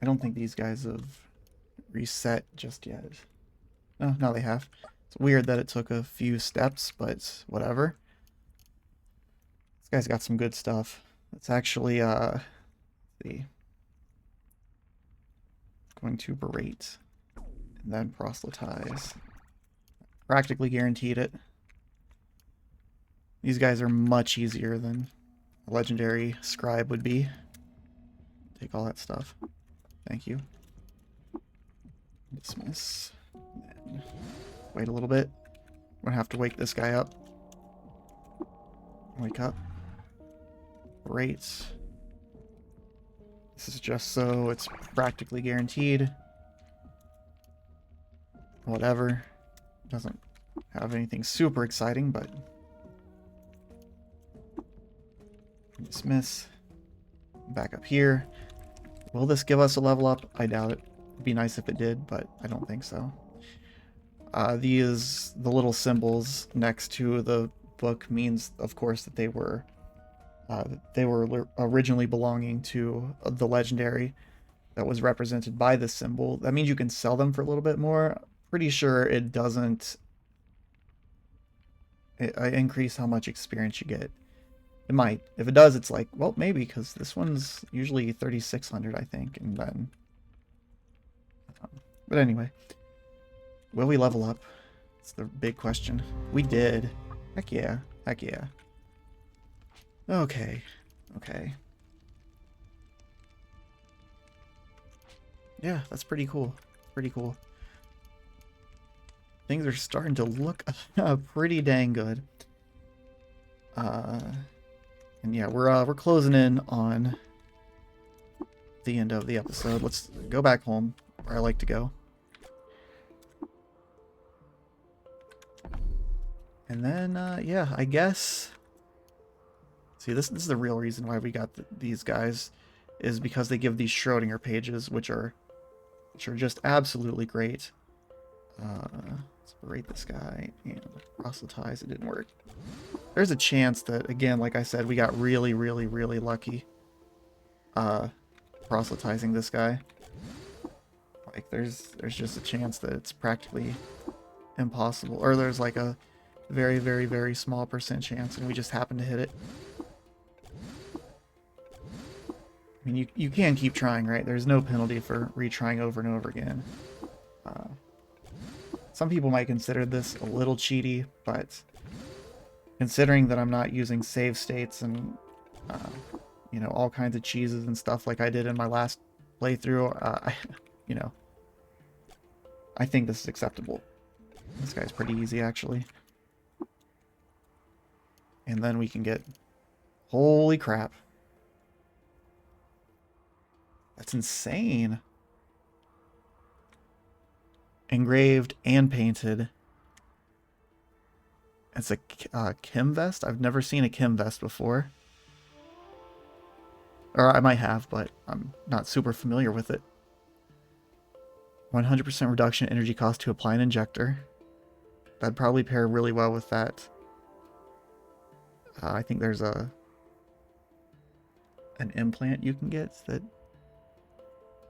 I don't think these guys have reset just yet. No, they have. It's weird that it took a few steps, but whatever. This guy's got some good stuff. It's actually, let's see. Going to berate. And then proselytize. Practically guaranteed it. These guys are much easier than a legendary scribe would be. Take all that stuff. Thank you. Dismiss. And wait a little bit. I'm gonna have to wake this guy up. Wake up. Great. This is just so it's practically guaranteed. Whatever. Doesn't have anything super exciting, but dismiss. Back up here. Will this give us a level up? I doubt it. It'd be nice if it did, but I don't think so. The little symbols next to the book means, of course, that they were originally belonging to the legendary that was represented by this symbol. That means you can sell them for a little bit more. Pretty sure it doesn't increase how much experience you get. It might. If it does, it's like, well, maybe, because this one's usually 3,600, I think, and then... But anyway. Will we level up? It's the big question. We did. Heck yeah. Heck yeah. Okay. Okay. Yeah, that's pretty cool. Pretty cool. Things are starting to look pretty dang good. And yeah, we're closing in on the end of the episode. Let's go back home, where I like to go. And then, yeah, I guess... See, this is the real reason why we got these guys, is because they give these Schrodinger pages, which are just absolutely great. Let's berate this guy and proselytize. It didn't work. There's a chance that, again, like I said, we got really lucky proselytizing this guy. Like, there's just a chance that it's practically impossible. Or there's like a very small % chance and we just happen to hit it. I mean, you can keep trying, right? There's no penalty for retrying over and over again. Some people might consider this a little cheaty, but considering that I'm not using save states and, you know, all kinds of cheeses and stuff like I did in my last playthrough, you know, I think this is acceptable. This guy's pretty easy, actually. And then we can get... Holy crap. That's insane. Engraved and painted. It's a Kim vest? I've never seen a Kim vest before. Or I might have, but I'm not super familiar with it. 100% reduction in energy cost to apply an injector. That'd probably pair really well with that. I think there's an implant you can get that...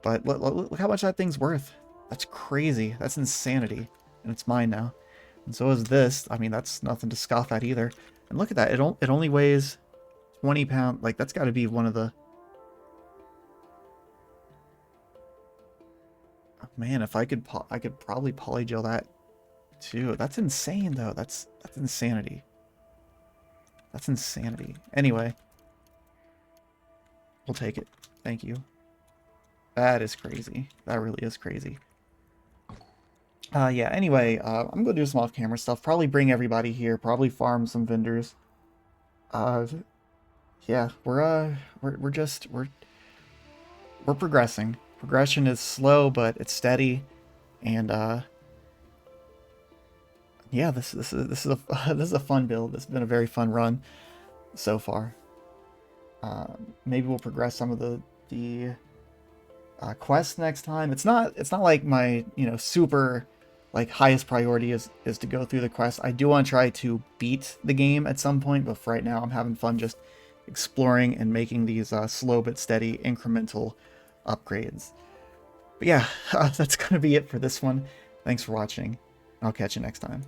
But look how much that thing's worth. That's crazy. That's insanity. And it's mine now. And so is this. I mean, that's nothing to scoff at either. And look at that. It only weighs 20 pounds. Like, that's got to be one of the... Oh, man, if I could probably polygel that too. That's insane, though. That's insanity. That's insanity. Anyway. We'll take it. Thank you. That is crazy. That really is crazy. Yeah, anyway, I'm gonna do some off-camera stuff. Probably bring everybody here. Probably farm some vendors. Yeah, we're progressing. Progression is slow, but it's steady. And yeah, this is a fun build. This has been a very fun run so far. Maybe we'll progress some of the quests next time. It's not like my, you know, super like highest priority is to go through the quest. I do want to try to beat the game at some point, but for right now I'm having fun just exploring and making these slow but steady incremental upgrades. But yeah, that's gonna be it for this one. Thanks for watching. I'll catch you next time.